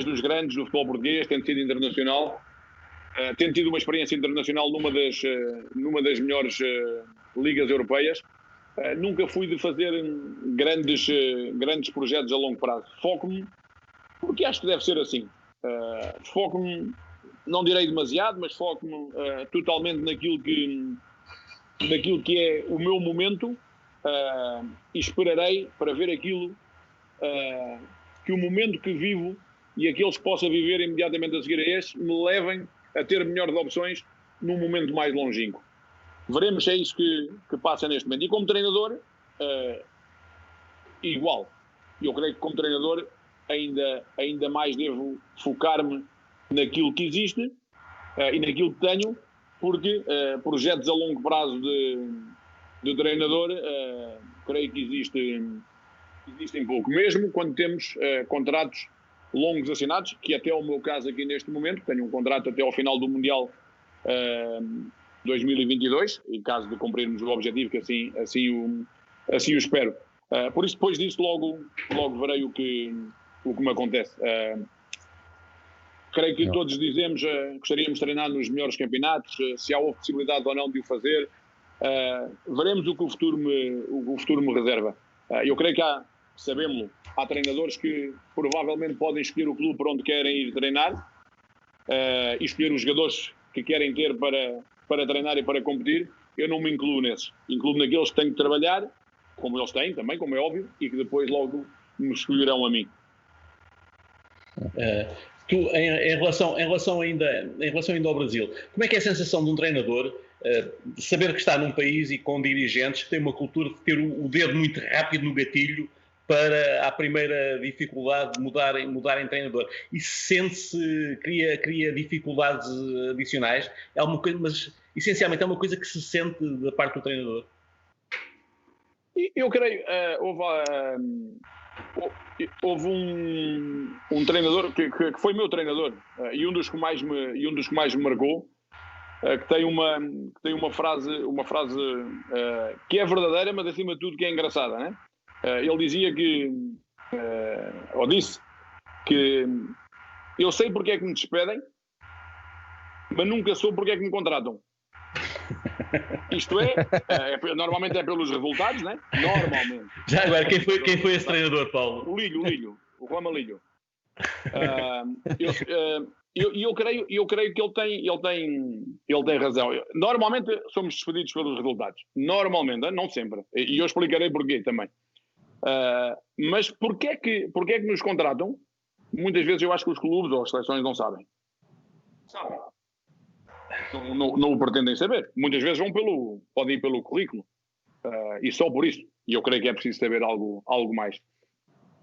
[SPEAKER 2] dos grandes do futebol português, tendo sido internacional, tendo tido uma experiência internacional numa das melhores ligas europeias, nunca fui de fazer grandes projetos a longo prazo. Foco-me, porque acho que deve ser assim, foco-me não direi demasiado, mas foco-me totalmente naquilo que é o meu momento, e esperarei para ver aquilo que o momento que vivo e aqueles que possa viver imediatamente a seguir a este me levem a ter melhores opções num momento mais longínquo. Veremos se é isso que passa neste momento. E como treinador, igual. Eu creio que como treinador ainda mais devo focar-me naquilo que existe e naquilo que tenho, porque projetos a longo prazo de treinador creio que existem pouco. Mesmo quando temos contratos longos assinados, que até é o meu caso aqui neste momento, tenho um contrato até ao final do Mundial 2022, em caso de cumprirmos o objetivo, que assim o espero. Por isso, depois disso, logo verei o que me acontece. Creio que todos dizemos gostaríamos de treinar nos melhores campeonatos, se há possibilidade ou não de o fazer. Veremos o que o futuro me reserva. Eu creio que sabemos-lo, há treinadores que provavelmente podem escolher o clube para onde querem ir treinar e escolher os jogadores que querem ter para treinar e para competir. Eu não me incluo nesses. Incluo naqueles que têm que trabalhar, como eles têm também, como é óbvio, e que depois logo me escolherão a mim.
[SPEAKER 1] Tu, em relação ainda ao Brasil, como é que é a sensação de um treinador de saber que está num país e com dirigentes que têm uma cultura de ter o dedo muito rápido no gatilho para, à primeira dificuldade, mudarem treinador? E sente-se, cria dificuldades adicionais? É uma coisa, mas essencialmente é uma coisa que se sente da parte do treinador?
[SPEAKER 2] Eu creio, houve um treinador que foi meu treinador e um dos que mais me marcou, que tem uma frase que é verdadeira, mas acima de tudo que é engraçada, né? Ele dizia ou disse que eu sei porque é que me despedem, mas nunca soube porque é que me contratam. Isto normalmente é pelos resultados, né? Normalmente.
[SPEAKER 1] Já agora, quem foi esse treinador, Paulo?
[SPEAKER 2] O Lilho, o Juan Malilho. Eu creio que ele tem razão. Normalmente somos despedidos pelos resultados. Normalmente, não sempre. E eu explicarei porquê também. Mas porquê é que nos contratam? Muitas vezes eu acho que os clubes ou as seleções não sabem. Sabem. Não o pretendem saber. Muitas vezes podem ir pelo currículo. E só por isso. E eu creio que é preciso saber algo mais.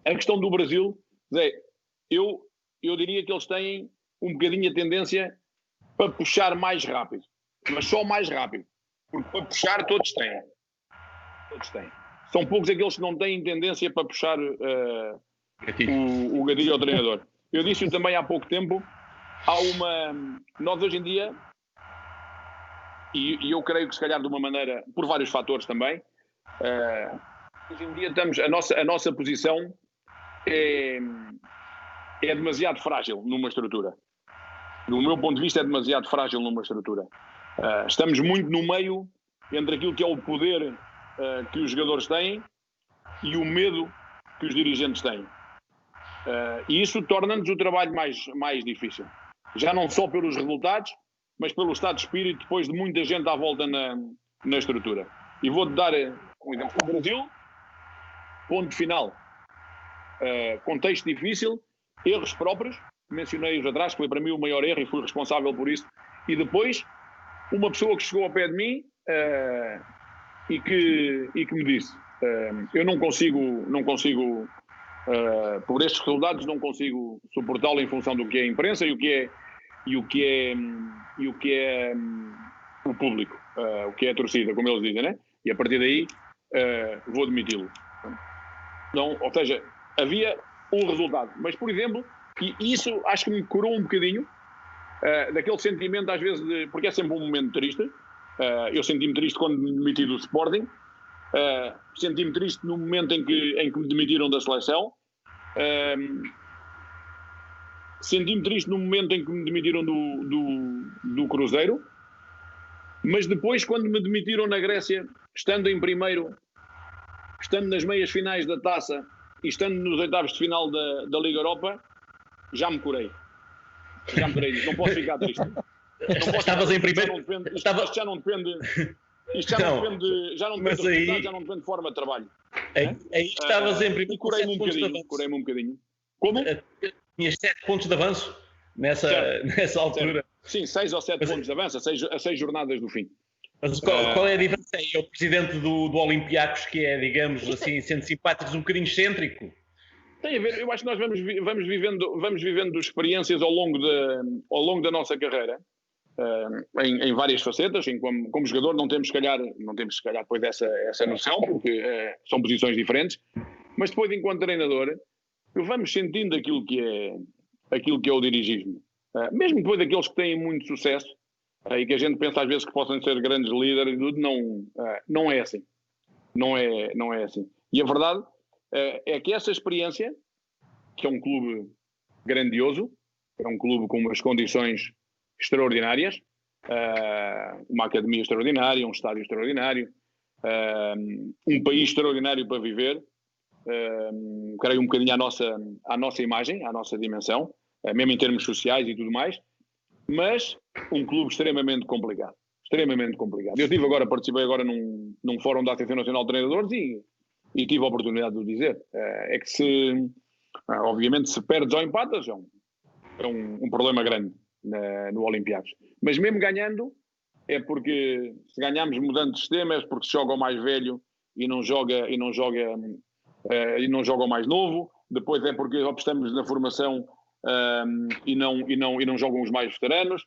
[SPEAKER 2] A questão do Brasil, Zé, eu diria que eles têm um bocadinho a tendência para puxar mais rápido. Mas só mais rápido. Porque para puxar todos têm. São poucos aqueles que não têm tendência para puxar o gatilho ao treinador. Eu disse-o também há pouco tempo. Nós hoje em dia, e eu creio que se calhar de uma maneira, por vários fatores também, hoje em dia a nossa posição é demasiado frágil numa estrutura. Do meu ponto de vista é demasiado frágil numa estrutura. Estamos muito no meio entre aquilo que é o poder que os jogadores têm e o medo que os dirigentes têm. E isso torna-nos o trabalho mais difícil. Já não só pelos resultados, mas pelo estado de espírito depois de muita gente à volta na estrutura. E vou-te dar um exemplo. O Brasil, ponto final. Contexto difícil, erros próprios, mencionei-os atrás, que foi para mim o maior erro e fui responsável por isso. E depois, uma pessoa que chegou ao pé de mim e que me disse eu não consigo por estes resultados não consigo suportá-lo em função do que é a imprensa e o que é o público, o que é a torcida, como eles dizem, né? E a partir daí vou demiti-lo. Não, ou seja, havia um resultado, mas por exemplo, e isso acho que me curou um bocadinho daquele sentimento às vezes porque é sempre um momento triste. Eu senti-me triste quando me demiti do Sporting, senti-me triste no momento em que me demitiram da seleção, senti-me triste no momento em que me demitiram do Cruzeiro, mas depois quando me demitiram na Grécia, estando em primeiro, estando nas meias finais da Taça e estando nos oitavos de final da Liga Europa, já me curei. Já me terei dito, não posso ficar triste.
[SPEAKER 1] Estavas em primeiro.
[SPEAKER 2] Isto já não depende. Isto já não depende de resultado, já não depende de forma de trabalho.
[SPEAKER 1] Aí estavas em primeiro.
[SPEAKER 2] E curei-me um bocadinho. Como?
[SPEAKER 1] Tinhas 7 pontos de avanço nessa altura.
[SPEAKER 2] Sim, 6 ou 7 pontos de avanço, a 6 jornadas do fim.
[SPEAKER 1] Mas qual é a diferença? É o presidente do Olympiacos, que é, digamos assim, sendo simpático, um bocadinho excêntrico.
[SPEAKER 2] Tem a ver, eu acho que nós vamos vivendo experiências ao longo da nossa carreira, em várias facetas. Como jogador não temos se calhar depois essa noção, porque são posições diferentes, mas depois, enquanto treinador, vamos sentindo aquilo que é o dirigismo. Mesmo depois daqueles que têm muito sucesso, e que a gente pensa às vezes que possam ser grandes líderes, não é assim. Não é assim. E a verdade é que essa experiência, que é um clube grandioso, é um clube com umas condições extraordinárias, uma academia extraordinária, um estádio extraordinário, um país extraordinário para viver, creio um bocadinho à nossa imagem, à nossa dimensão, mesmo em termos sociais e tudo mais, mas um clube extremamente complicado. Participei agora num fórum da Associação Nacional de Treinadores e tive a oportunidade de o dizer. É que obviamente se perdes ou empatas é um problema grande no Olympiacos. Mas mesmo ganhando, é porque se ganhamos mudando de sistema, é porque se joga o mais velho e não joga o mais novo. Depois é porque apostamos na formação e não jogam os mais veteranos.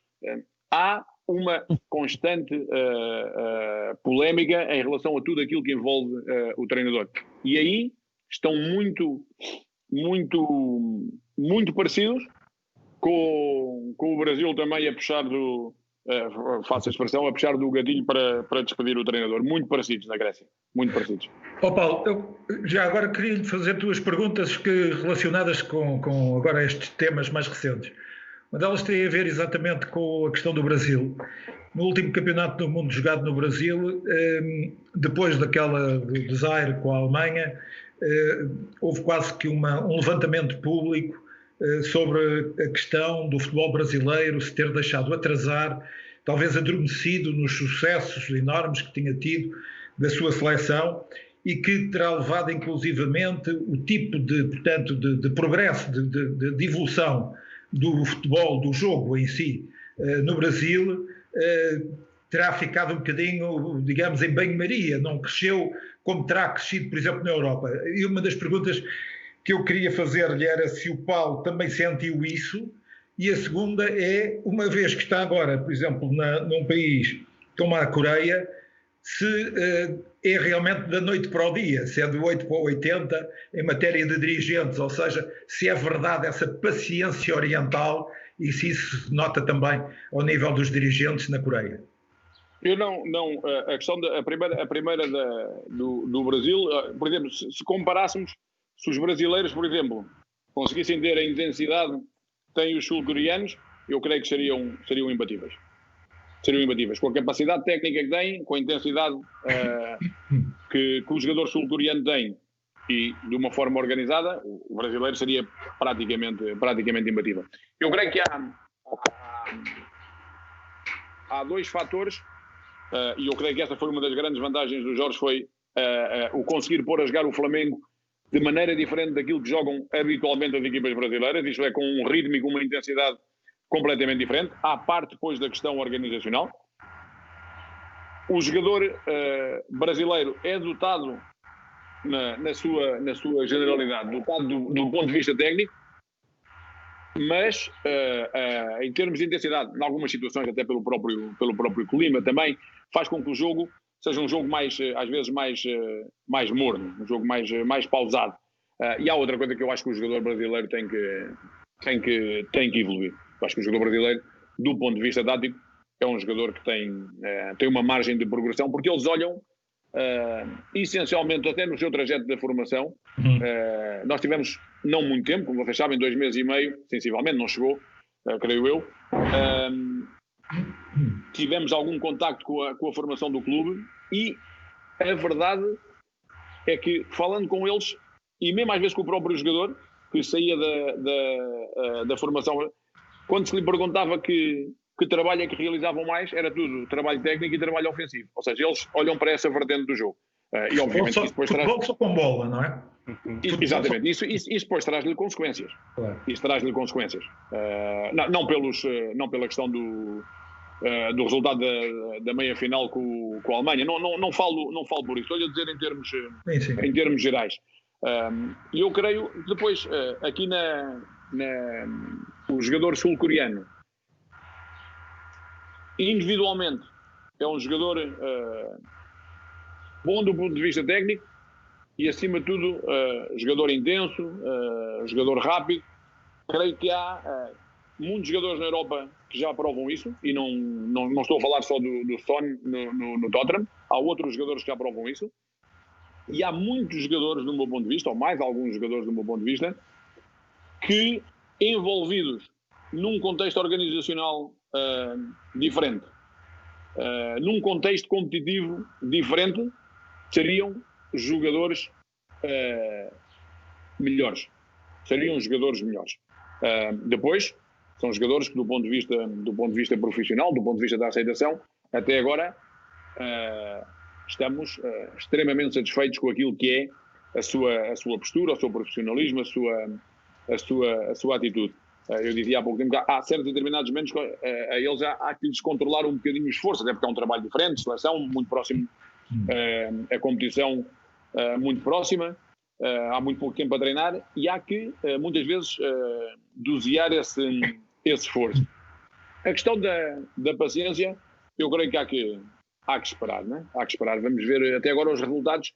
[SPEAKER 2] Há uma constante polémica em relação a tudo aquilo que envolve o treinador. E aí estão muito, muito, muito parecidos com o Brasil também a puxar faço a expressão, a puxar do gatilho para despedir o treinador. Muito parecidos na Grécia. Muito parecidos.
[SPEAKER 3] Paulo, eu já agora queria-lhe fazer duas perguntas relacionadas com agora estes temas mais recentes. Uma delas tem a ver exatamente com a questão do Brasil. No último campeonato do mundo jogado no Brasil, depois do desaire com a Alemanha, houve quase que um levantamento público sobre a questão do futebol brasileiro se ter deixado atrasar, talvez adormecido nos sucessos enormes que tinha tido da sua seleção e que terá levado inclusivamente o tipo de progresso, de evolução do futebol, do jogo em si, no Brasil, terá ficado um bocadinho, digamos, em banho-maria, não cresceu como terá crescido, por exemplo, na Europa. E uma das perguntas que eu queria fazer-lhe era se o Paulo também sentiu isso, e a segunda é, uma vez que está agora, por exemplo, num país como a Coreia, se é realmente da noite para o dia, se é do 8 para o 80 em matéria de dirigentes, ou seja, se é verdade essa paciência oriental e se isso se nota também ao nível dos dirigentes na Coreia.
[SPEAKER 2] Eu não a questão a primeira do Brasil, por exemplo, se comparássemos, se os brasileiros, por exemplo, conseguissem ter a intensidade que têm os sul-coreanos, eu creio que seriam imbatíveis. Seriam imbatíveis. Com a capacidade técnica que têm, com a intensidade que o jogador sul-coreano tem e de uma forma organizada, o brasileiro seria praticamente imbatível. Eu creio que há dois fatores, e eu creio que essa foi uma das grandes vantagens do Jorge, foi o conseguir pôr a jogar o Flamengo de maneira diferente daquilo que jogam habitualmente as equipas brasileiras, isto é, com um ritmo e com uma intensidade completamente diferente, à parte depois da questão organizacional. O jogador brasileiro é dotado, na sua generalidade, dotado do ponto de vista técnico, mas em termos de intensidade, em algumas situações, até pelo próprio clima também, faz com que o jogo seja um jogo mais, às vezes, mais morno, um jogo mais pausado. E há outra coisa que eu acho que o jogador brasileiro tem que evoluir. Eu acho que o jogador brasileiro, do ponto de vista tático, é um jogador que tem uma margem de progressão, porque eles olham, essencialmente, até no seu trajeto da formação. Nós tivemos, não muito tempo, como vocês sabem, 2 meses e meio, sensivelmente, não chegou, creio eu. Tivemos algum contacto com a formação do clube e a verdade é que, falando com eles, e mesmo às vezes com o próprio jogador, que saía da formação, quando se lhe perguntava que trabalho é que realizavam mais, era tudo trabalho técnico e trabalho ofensivo. Ou seja, eles olham para essa vertente do jogo. E obviamente isso depois traz...
[SPEAKER 3] Futebol só com bola, não é?
[SPEAKER 2] Exatamente. Isso depois traz-lhe consequências.
[SPEAKER 3] Claro.
[SPEAKER 2] Isso traz-lhe consequências. Não pela questão do resultado da meia-final com a Alemanha. Não falo por isso. Estou-lhe a dizer em termos gerais. E eu creio que depois, aqui o jogador sul-coreano, individualmente, é um jogador bom do ponto de vista técnico e, acima de tudo, jogador intenso, jogador rápido. Creio que há muitos jogadores na Europa que já provam isso, e não estou a falar só do Son no Tottenham. Há outros jogadores que já provam isso. E há muitos jogadores, do meu ponto de vista, ou mais alguns jogadores, do meu ponto de vista, que, envolvidos num contexto organizacional diferente, num contexto competitivo diferente, seriam jogadores melhores. Seriam jogadores melhores. Depois, são jogadores que, do ponto de vista profissional, do ponto de vista da aceitação, até agora estamos extremamente satisfeitos com aquilo que é a sua postura, o seu profissionalismo, a sua atitude. Eu dizia há pouco tempo que há certos determinados momentos que a eles há que lhes controlar um bocadinho o esforço, até porque é um trabalho diferente, seleção muito próximo, a competição muito próxima, há muito pouco tempo a treinar, e há que muitas vezes dosear esse esforço. A questão da paciência, eu creio que há que esperar, não é? Há que esperar. Vamos ver até agora os resultados.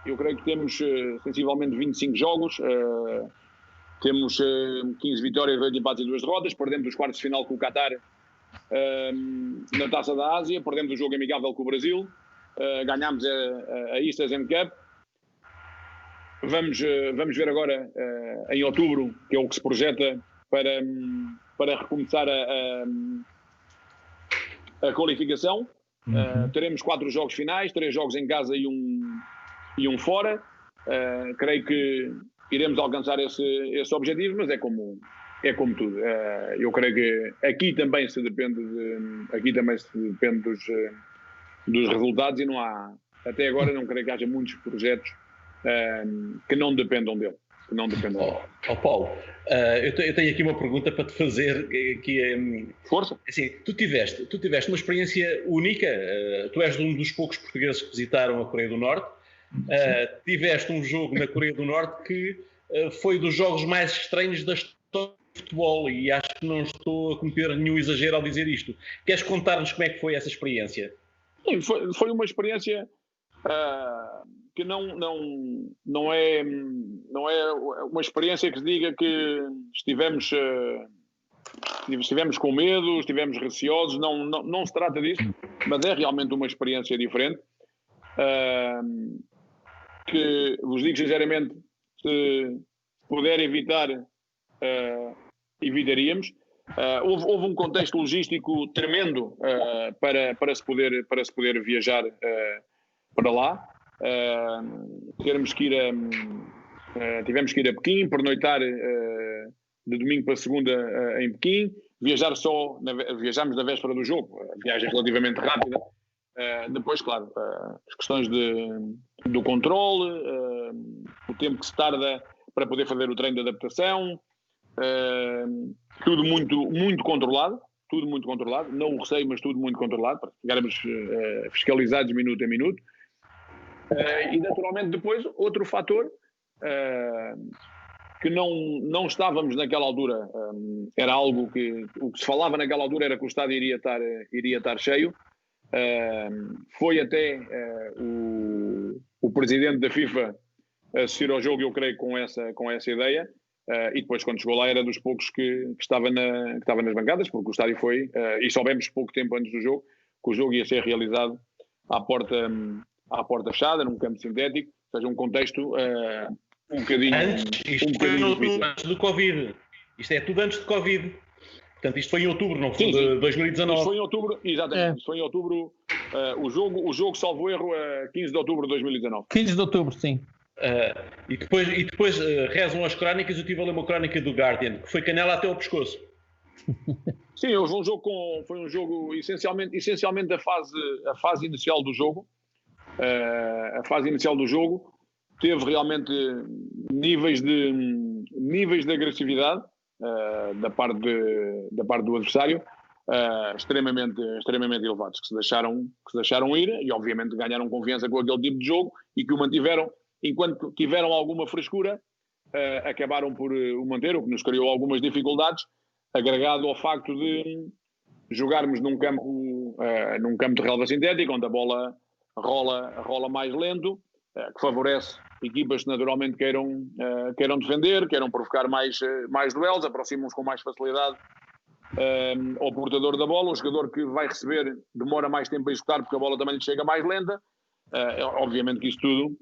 [SPEAKER 2] Eu creio que temos sensivelmente 25 jogos, temos 15 vitórias, 8 empates e 2 derrotas, perdemos os quartos de final com o Qatar na Taça da Ásia, perdemos o jogo amigável com o Brasil, ganhámos a East Asian Cup. Vamos ver agora em outubro, que é o que se projeta para recomeçar a qualificação. Teremos 4 jogos finais, 3 jogos em casa e um fora. Creio que iremos alcançar esse objetivo, mas é como tudo. Eu creio que aqui também se depende dos resultados, e não há, até agora não creio que haja muitos projetos que não dependam dele.
[SPEAKER 1] Paulo, eu tenho aqui uma pergunta para te fazer, que é...
[SPEAKER 2] Força!
[SPEAKER 1] Assim, tu tiveste uma experiência única, tu és um dos poucos portugueses que visitaram a Coreia do Norte, tiveste um jogo na Coreia do Norte que foi dos jogos mais estranhos da história do futebol, e acho que não estou a cometer nenhum exagero ao dizer isto. Queres contar-nos como é que foi essa experiência?
[SPEAKER 2] Sim, foi uma experiência que não é uma experiência que se diga que estivemos com medo, estivemos receosos. Não se trata disso, mas é realmente uma experiência diferente, que vos digo sinceramente, se puder evitar, evitaríamos. Houve um contexto logístico tremendo para se poder viajar para lá. Tivemos que ir a Pequim, pernoitar de domingo para segunda em Pequim, viajámos na véspera do jogo, viagem relativamente rápida. Depois, claro, as questões do controle, o tempo que se tarda para poder fazer o treino de adaptação, tudo muito controlado, não o receio, mas tudo muito controlado, para ficarmos fiscalizados minuto a minuto. E naturalmente depois outro fator que não estávamos naquela altura, era algo que o que se falava naquela altura era que o estádio iria estar cheio. Foi até o presidente da FIFA assistir ao jogo, eu creio, com essa ideia, e depois quando chegou lá era dos poucos que estava nas bancadas, porque o estádio foi, e soubemos pouco tempo antes do jogo, que o jogo ia ser realizado à porta fechada, num campo sintético, ou seja, um contexto um bocadinho
[SPEAKER 1] antes do Covid. Isto é tudo antes de Covid. Portanto, isto foi em outubro, não foi? De 2019.
[SPEAKER 2] Isto foi em outubro, exatamente. Isto foi em outubro. O jogo, salvo erro, 15 de outubro de 2019.
[SPEAKER 4] 15 de outubro, sim.
[SPEAKER 1] E depois rezam as crónicas. Eu estive a ler uma crónica do Guardian, que foi canela até ao pescoço.
[SPEAKER 2] Sim, foi um jogo essencialmente a fase inicial do jogo. A fase inicial do jogo teve realmente níveis de agressividade da parte do adversário extremamente elevados, que se deixaram ir e obviamente ganharam confiança com aquele tipo de jogo e que o mantiveram. Enquanto tiveram alguma frescura, acabaram por o manter, o que nos criou algumas dificuldades, agregado ao facto de jogarmos num campo de relva sintética, onde a bola rola mais lento, que favorece equipas que naturalmente queiram defender, queiram provocar mais duelos, aproximam-se com mais facilidade ao portador da bola. O jogador que vai receber demora mais tempo a executar porque a bola também lhe chega mais lenta. Obviamente que isso tudo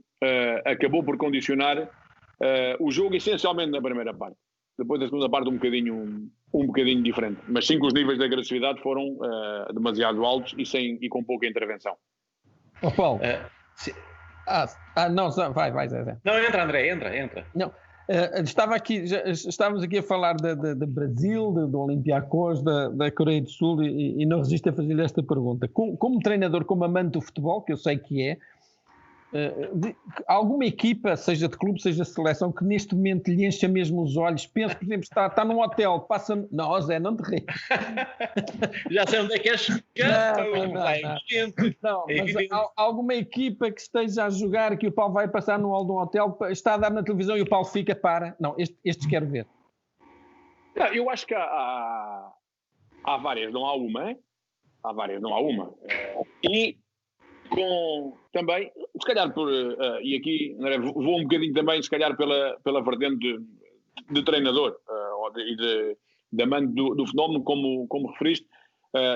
[SPEAKER 2] acabou por condicionar o jogo essencialmente na primeira parte. Depois da segunda parte um bocadinho diferente. Mas sim que os níveis de agressividade foram demasiado altos e com pouca intervenção.
[SPEAKER 4] Paulo. Não, vai, Zé.
[SPEAKER 1] Não, entra, André, entra.
[SPEAKER 4] Não, estávamos aqui a falar de Brasil, do Olympiacos, da Coreia do Sul e não resisto a fazer-lhe esta pergunta. Como treinador, como amante do futebol, que eu sei que é, alguma equipa, seja de clube, seja de seleção, que neste momento lhe encha mesmo os olhos? Penso, por exemplo, está num hotel, passa... Não, Zé, não te ri.
[SPEAKER 1] Já sei onde é que és.
[SPEAKER 4] Não, mas alguma equipa que esteja a jogar, que o Paulo vai passar no hall de um hotel, está a dar na televisão e o Paulo fica para... Não, estes quero ver.
[SPEAKER 2] Eu acho que há várias, não há uma, hein? Há várias, não há uma. E com também, se calhar e aqui vou um bocadinho também, se calhar pela vertente de treinador e de amante do fenómeno, como referiste,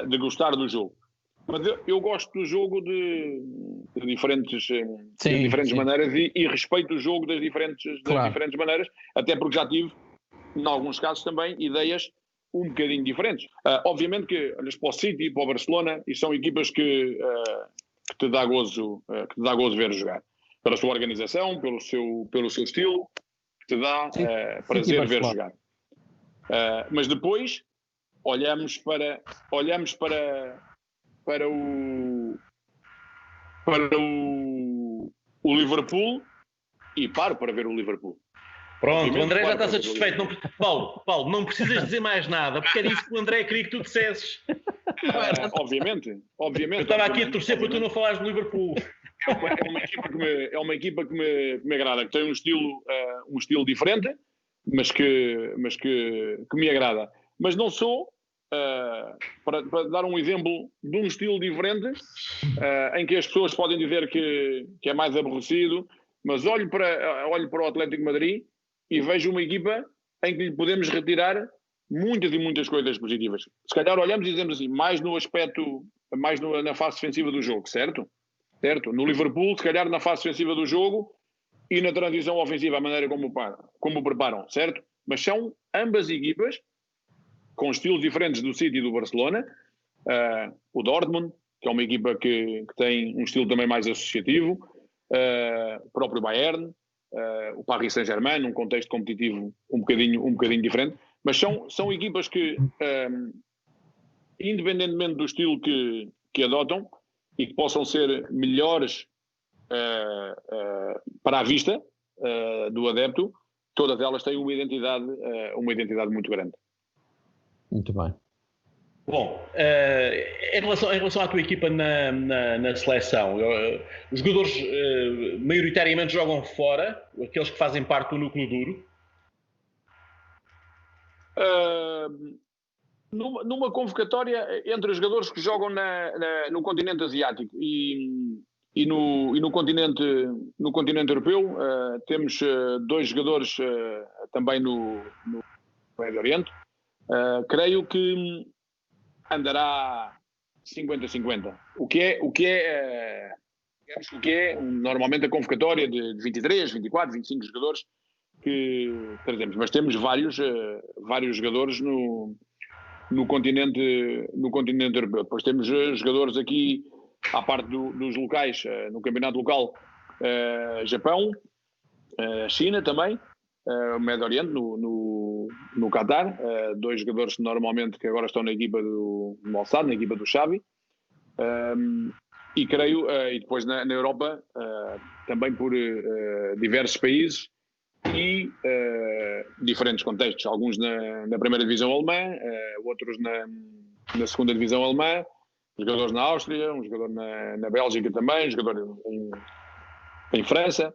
[SPEAKER 2] de gostar do jogo. Mas eu gosto do jogo de diferentes maneiras e respeito o jogo das diferentes maneiras, até porque já tive, em alguns casos também, ideias um bocadinho diferentes. Obviamente que olhas para o City, para o Barcelona, e são equipas que te dá gozo ver jogar. Pela sua organização, pelo seu estilo, que te dá prazer ver jogar. Mas depois olhamos para o Liverpool e paro para ver o Liverpool.
[SPEAKER 1] Pronto, o André já está satisfeito. Paulo, não precisas dizer mais nada, porque era isso que o André queria que tu dissesses.
[SPEAKER 2] Obviamente.
[SPEAKER 1] Eu estava aqui a torcer para tu não falares do Liverpool.
[SPEAKER 2] É uma equipa que me agrada, que tem um estilo diferente, mas que me agrada. Mas não sou, para dar um exemplo de um estilo diferente, em que as pessoas podem dizer que é mais aborrecido, mas olho para o Atlético de Madrid e vejo uma equipa em que lhe podemos retirar muitas e muitas coisas positivas. Se calhar olhamos e dizemos assim, mais no aspecto, na fase defensiva do jogo, certo? No Liverpool, se calhar na fase defensiva do jogo e na transição ofensiva, a maneira como preparam, certo? Mas são ambas equipas com estilos diferentes do City e do Barcelona. O Dortmund, que é uma equipa que tem um estilo também mais associativo, o próprio Bayern, o Paris Saint-Germain, num contexto competitivo um bocadinho diferente, mas são equipas que, independentemente do estilo que adotam e que possam ser melhores para a vista do adepto, todas elas têm uma identidade muito grande.
[SPEAKER 4] Muito bem.
[SPEAKER 1] Bom, em relação à tua equipa na seleção, os jogadores maioritariamente jogam fora, aqueles que fazem parte do núcleo duro?
[SPEAKER 2] Numa convocatória entre os jogadores que jogam no continente asiático e no continente europeu, temos 2 jogadores também no Médio Oriente. Creio que andará 50-50, o que é normalmente a convocatória de 23, 24, 25 jogadores que trazemos, mas temos vários jogadores no continente europeu. Depois temos jogadores aqui à parte dos locais, no campeonato local, Japão, China também, o Médio Oriente, no Qatar, 2 jogadores normalmente que agora estão na equipa do Al-Sadd, na equipa do Xavi, e creio, e depois na Europa, também por diversos países e diferentes contextos, alguns na primeira divisão alemã, outros na segunda divisão alemã, jogadores na Áustria, um jogador na Bélgica também, um jogador em França.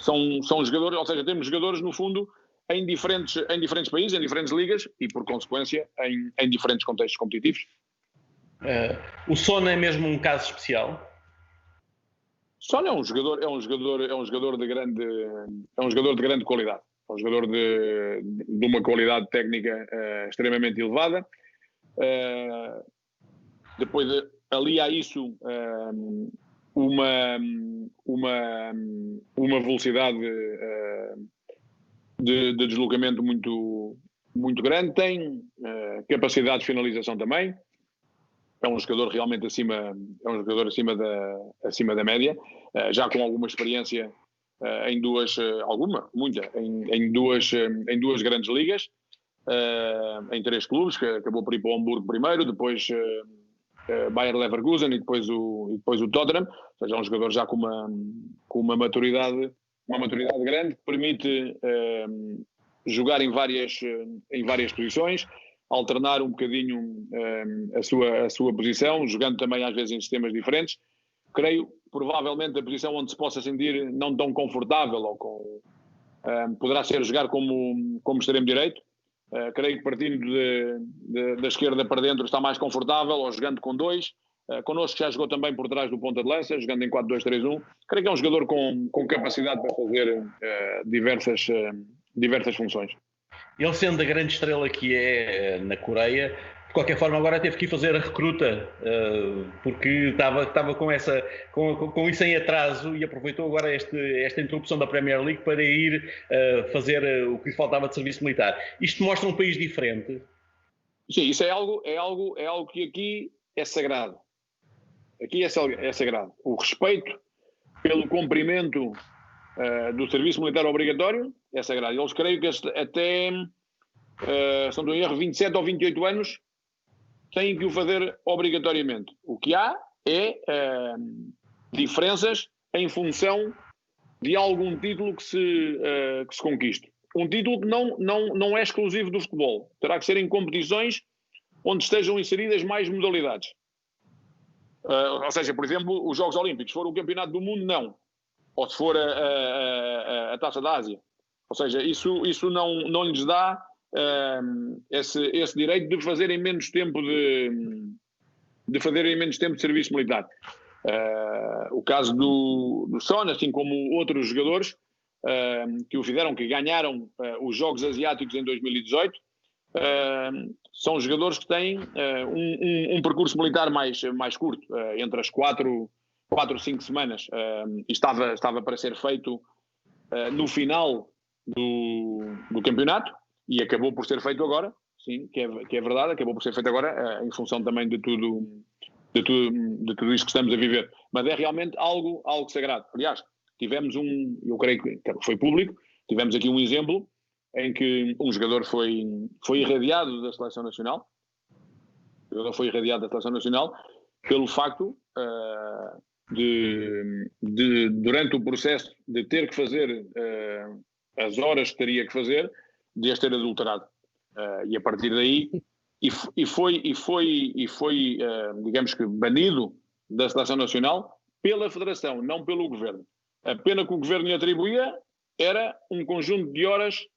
[SPEAKER 2] São jogadores, ou seja, temos jogadores no fundo em diferentes países, em diferentes ligas e por consequência em diferentes contextos competitivos.
[SPEAKER 1] O Son é mesmo um caso especial?
[SPEAKER 2] Son é um jogador de grande qualidade, é um jogador de uma qualidade técnica extremamente elevada. Depois ali há isso uma velocidade de deslocamento muito, muito grande, tem capacidade de finalização também, é um jogador realmente acima da média, já com alguma experiência em duas grandes ligas, em 3 clubes, que acabou por ir para o Hamburgo primeiro, depois Bayer Leverkusen e depois o Tottenham. Ou seja, é um jogador já com uma maturidade grande, que permite jogar em várias posições, alternar um bocadinho a sua posição, jogando também às vezes em sistemas diferentes. Creio, provavelmente, a posição onde se possa sentir não tão confortável, ou poderá ser jogar como extremo direito. Creio que partindo da esquerda para dentro está mais confortável, ou jogando com 2. Connosco já jogou também por trás do ponta de lança, jogando em 4-2-3-1. Creio que é um jogador com capacidade para fazer diversas funções.
[SPEAKER 1] Ele sendo a grande estrela que é na Coreia, de qualquer forma agora teve que ir fazer a recruta, porque estava com isso em atraso, e aproveitou agora esta interrupção da Premier League para ir fazer o que lhe faltava de serviço militar. Isto mostra um país diferente.
[SPEAKER 2] Sim, isso é algo que aqui é sagrado. Aqui é sagrado. O respeito pelo cumprimento do serviço militar obrigatório é sagrado. Eles creio que até, se não estou em erro, 27 ou 28 anos têm que o fazer obrigatoriamente. O que há é diferenças em função de algum título que se conquiste. Um título que não é exclusivo do futebol. Terá que ser em competições onde estejam inseridas mais modalidades. Ou seja, por exemplo, os Jogos Olímpicos. Se for o Campeonato do Mundo, não. Ou se for a Taça da Ásia. Ou seja, isso não lhes dá esse direito de fazerem menos tempo de serviço militar. O caso do Son, assim como outros jogadores que o fizeram, que ganharam os Jogos Asiáticos em 2018, são jogadores que têm um percurso militar mais curto, entre as 4 ou 5 semanas, e estava para ser feito no final do campeonato, e acabou por ser feito agora, sim, que é verdade, acabou por ser feito agora, em função também de tudo isto que estamos a viver. Mas é realmente algo sagrado. Aliás, tivemos eu creio que foi público, tivemos aqui um exemplo em que um jogador foi irradiado da Seleção Nacional. O jogador foi irradiado da Seleção Nacional pelo facto de durante o processo de ter que fazer as horas que teria que fazer, de as ter adulterado. E a partir daí foi digamos que banido da Seleção Nacional pela Federação, não pelo Governo. A pena que o Governo lhe atribuía era um conjunto de horas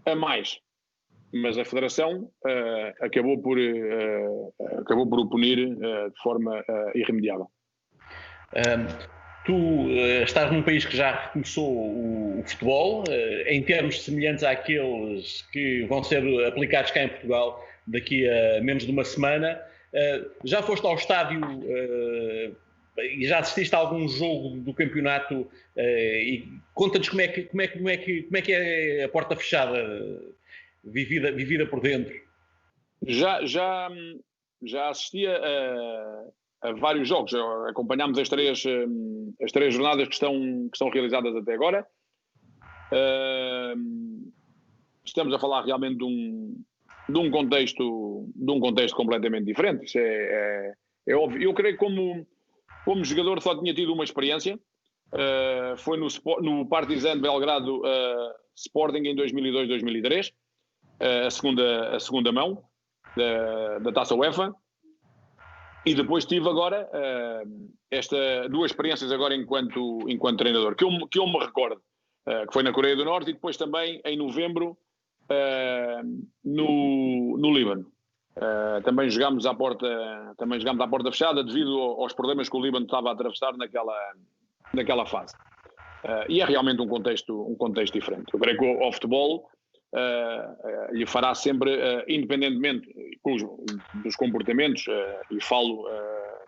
[SPEAKER 2] a mais, mas a Federação acabou por o punir de forma irremediável.
[SPEAKER 1] Tu estás num país que já recomeçou o futebol, em termos semelhantes àqueles que vão ser aplicados cá em Portugal daqui a menos de uma semana. Já foste ao estádio e já assististe a algum jogo do campeonato? E conta-nos como é que é a porta fechada, vivida por dentro.
[SPEAKER 2] Já assistia a vários jogos. Acompanhámos as três jornadas que estão realizadas até agora. Estamos a falar realmente de um contexto completamente diferente. Isso é óbvio. Eu creio que como jogador só tinha tido uma experiência. Foi no Partizan Belgrado Sporting em 2002-2003, a segunda mão da Taça UEFA. E depois tive agora duas experiências agora enquanto treinador, que eu me recordo, que foi na Coreia do Norte e depois também em novembro no Líbano. Também jogámos à porta fechada devido aos problemas que o Líbano estava a atravessar naquela fase. E é realmente um contexto diferente. Eu creio que ao futebol lhe fará sempre, independentemente dos comportamentos, e falo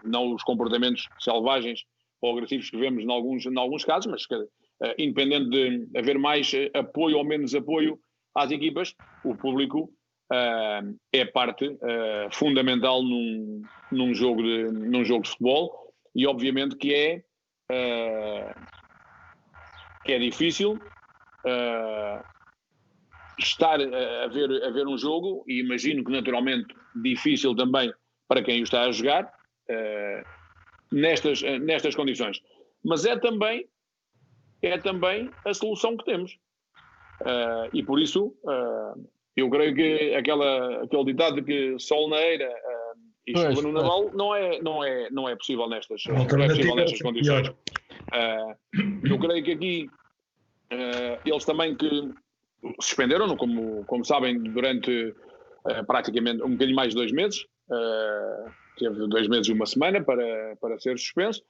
[SPEAKER 2] não os comportamentos selvagens ou agressivos que vemos em alguns casos, mas independente de haver mais apoio ou menos apoio às equipas, o público é parte fundamental num jogo de futebol, e obviamente que é difícil estar a ver um jogo, e imagino que naturalmente difícil também para quem o está a jogar nestas condições, mas é também a solução que temos, e por isso eu creio que aquele ditado de que sol na eira e chuva no naval não é possível nestas condições. Eu creio que aqui eles também que suspenderam-no, como sabem, durante praticamente um bocadinho mais de 2 meses. Teve 2 meses e uma semana para ser suspenso.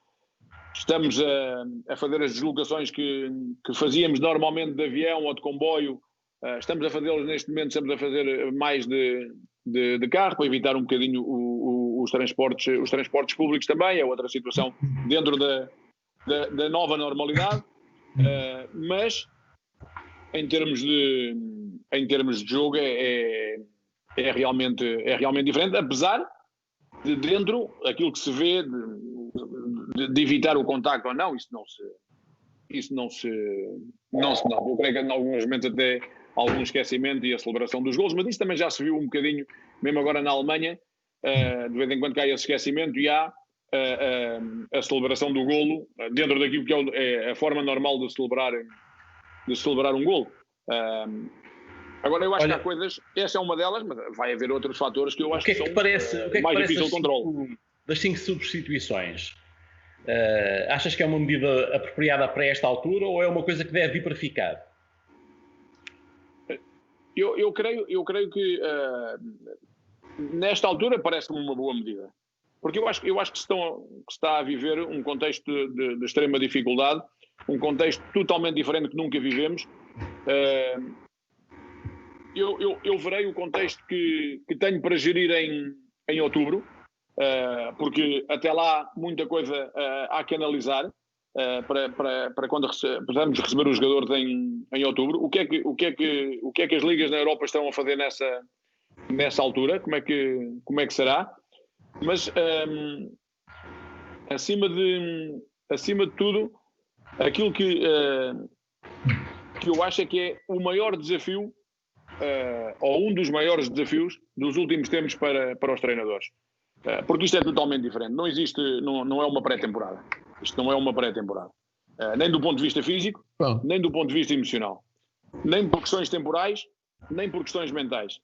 [SPEAKER 2] Estamos a fazer as deslocações que fazíamos normalmente de avião ou de comboio. Estamos a fazê-las neste momento, estamos a fazer mais de carro, para evitar um bocadinho os transportes públicos também. É outra situação dentro da nova normalidade. Mas em termos de jogo é realmente diferente, apesar de dentro aquilo que se vê de evitar o contacto ou não, isso não se nota. Eu creio que em alguns momentos até algum esquecimento e a celebração dos golos, mas isso também já se viu um bocadinho, mesmo agora na Alemanha, de vez em quando cai esse esquecimento e há a celebração do golo dentro daquilo que é a forma normal de celebrar um golo. Agora eu acho que há coisas, essa é uma delas, mas vai haver outros fatores que eu acho que são mais difíceis de controle.
[SPEAKER 1] Das 5 substituições, achas que é uma medida apropriada para esta altura ou é uma coisa que deve vir para ficar?
[SPEAKER 2] Eu creio que nesta altura parece-me uma boa medida, porque eu acho que se está a viver um contexto de extrema dificuldade, um contexto totalmente diferente que nunca vivemos. Eu verei o contexto que tenho para gerir em outubro, porque até lá muita coisa há que analisar para quando precisamos receber os jogadores em outubro. O que é que as ligas na Europa estão a fazer nessa altura? Como é que será? Mas acima de tudo, aquilo que eu acho é que é o maior desafio, ou um dos maiores desafios dos últimos tempos para os treinadores, porque isto é totalmente diferente. Não é uma pré-temporada. Isto não é uma pré-temporada, nem do ponto de vista físico, nem do ponto de vista emocional, nem por questões temporais, nem por questões mentais.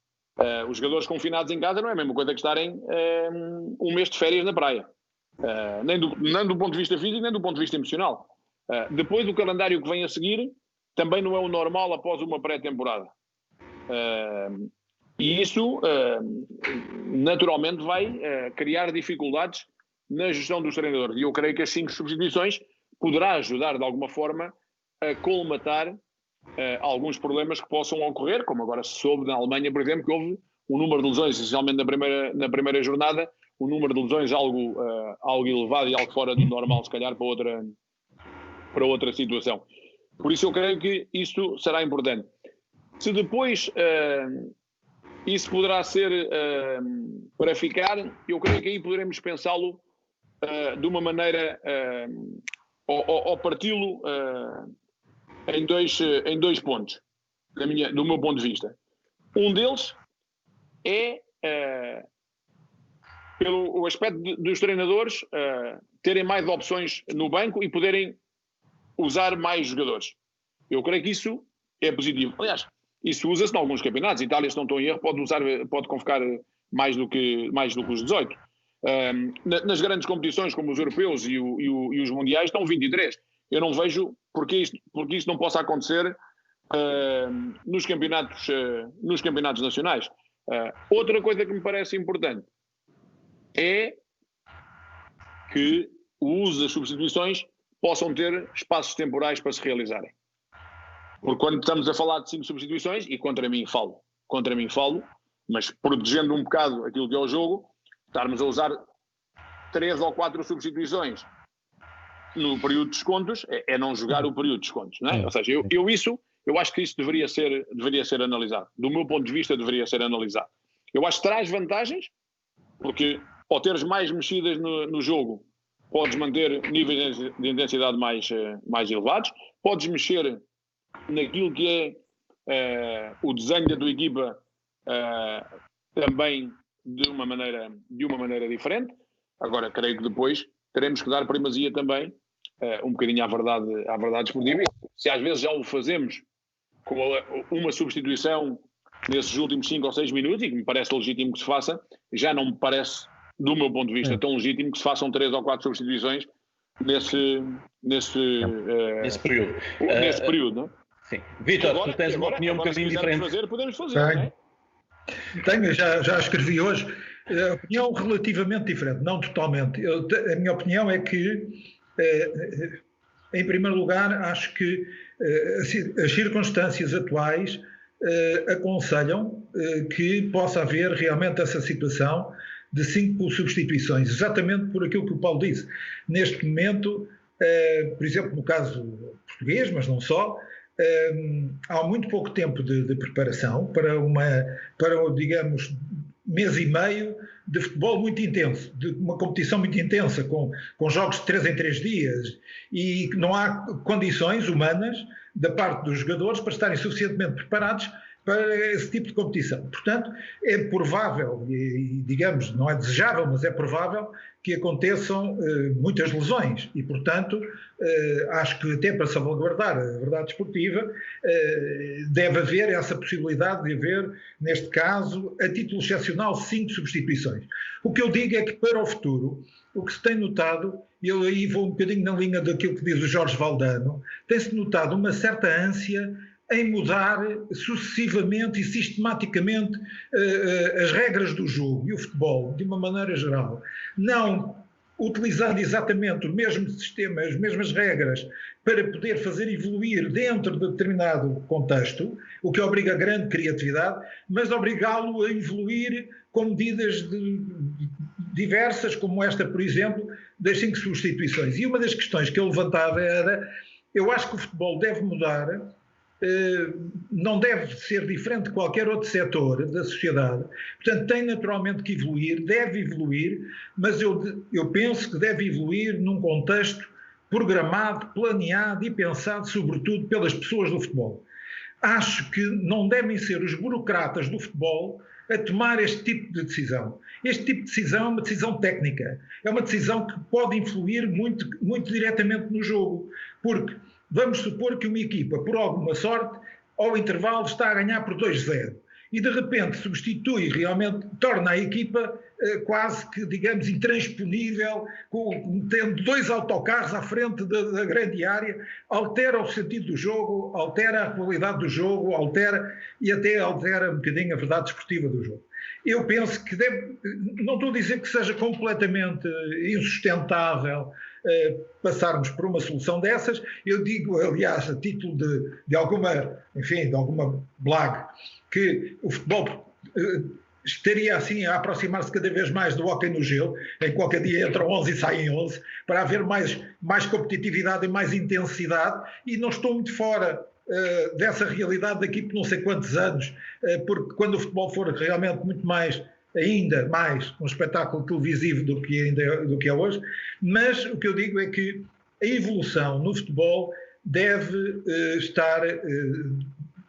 [SPEAKER 2] Os jogadores confinados em casa não é a mesma coisa que estarem um mês de férias na praia, nem do ponto de vista físico, nem do ponto de vista emocional. Depois, o calendário que vem a seguir também não é o normal após uma pré-temporada. E isso naturalmente vai criar dificuldades na gestão dos treinadores, e eu creio que as 5 substituições poderá ajudar de alguma forma a colmatar alguns problemas que possam ocorrer, como agora se soube na Alemanha, por exemplo, que houve um número de lesões, essencialmente na primeira jornada, um número de lesões algo elevado e algo fora do normal, se calhar para outra situação. Por isso eu creio que isto será importante. Se depois isso poderá ser para ficar, eu creio que aí poderemos pensá-lo de uma maneira, ou parti-lo em dois pontos, do meu ponto de vista. Um deles é pelo aspecto dos treinadores terem mais opções no banco e poderem usar mais jogadores. Eu creio que isso é positivo. Aliás, isso usa-se em alguns campeonatos. A Itália, se não estou em erro, pode convocar mais do que os 18. Nas grandes competições, como os europeus e os mundiais, estão 23. Eu não vejo porque isto não possa acontecer nos campeonatos nacionais. Outra coisa que me parece importante é que o uso das substituições possam ter espaços temporais para se realizarem. Porque quando estamos a falar de 5 substituições, e contra mim falo, mas protegendo um bocado aquilo que é o jogo, estarmos a usar 3 ou 4 substituições no período de descontos é não jogar o período de descontos, não é? Ou seja, eu acho que isso deveria ser analisado. Do meu ponto de vista, deveria ser analisado. Eu acho que traz vantagens, porque ao teres mais mexidas no jogo, podes manter níveis de intensidade mais elevados, podes mexer naquilo que é o desenho da tua equipa também de uma maneira diferente. Agora, creio que depois teremos que dar primazia também um bocadinho à verdade esportiva. Se às vezes já o fazemos com uma substituição nesses últimos 5 ou 6 minutos, e que me parece legítimo que se faça, já não me parece, do meu ponto de vista, tão legítimo que se façam 3 ou 4 substituições nesse período. Nesse período, não é?
[SPEAKER 1] Sim. Vítor, tu tens uma opinião um bocadinho diferente.
[SPEAKER 2] Podemos fazer, não é?
[SPEAKER 3] Tenho, já escrevi hoje. A opinião relativamente diferente, não totalmente. A minha opinião é que, em primeiro lugar, acho que as circunstâncias atuais aconselham que possa haver realmente essa situação de 5 substituições, exatamente por aquilo que o Paulo disse. Neste momento, por exemplo, no caso português, mas não só, há muito pouco tempo de preparação para digamos, mês e meio de futebol muito intenso, de uma competição muito intensa, com jogos de 3 em 3 dias, e não há condições humanas da parte dos jogadores para estarem suficientemente preparados para esse tipo de competição. Portanto, é provável, e digamos, não é desejável, mas é provável que aconteçam muitas lesões e, portanto, acho que até para salvaguardar a verdade esportiva deve haver essa possibilidade de haver, neste caso, a título excepcional, 5 substituições. O que eu digo é que para o futuro, o que se tem notado, e eu aí vou um bocadinho na linha daquilo que diz o Jorge Valdano, tem-se notado uma certa ânsia em mudar sucessivamente e sistematicamente as regras do jogo e o futebol, de uma maneira geral. Não utilizando exatamente o mesmo sistema, as mesmas regras, para poder fazer evoluir dentro de determinado contexto, o que obriga a grande criatividade, mas obrigá-lo a evoluir com medidas diversas, como esta, por exemplo, das 5 substituições. E uma das questões que eu levantava era, eu acho que o futebol deve mudar, não deve ser diferente de qualquer outro setor da sociedade. Portanto, tem naturalmente que evoluir, deve evoluir, mas eu penso que deve evoluir num contexto programado, planeado e pensado, sobretudo, pelas pessoas do futebol. Acho que não devem ser os burocratas do futebol a tomar este tipo de decisão. Este tipo de decisão é uma decisão técnica, é uma decisão que pode influir muito, muito diretamente no jogo, porque vamos supor que uma equipa, por alguma sorte, ao intervalo está a ganhar por 2-0 e de repente substitui, realmente torna a equipa quase que, digamos, intransponível, tendo 2 autocarros à frente da grande área, altera o sentido do jogo, altera a qualidade do jogo, e até altera um bocadinho a verdade esportiva do jogo. Eu penso que não estou a dizer que seja completamente insustentável passarmos por uma solução dessas. Eu digo, aliás, a título de alguma blague, que o futebol estaria assim a aproximar-se cada vez mais do hóquei no gelo, em qualquer dia entram 11 e saem 11, para haver mais competitividade e mais intensidade, e não estou muito fora dessa realidade daqui por não sei quantos anos, porque quando o futebol for realmente muito mais, ainda mais, um espetáculo televisivo do que é hoje, mas o que eu digo é que a evolução no futebol deve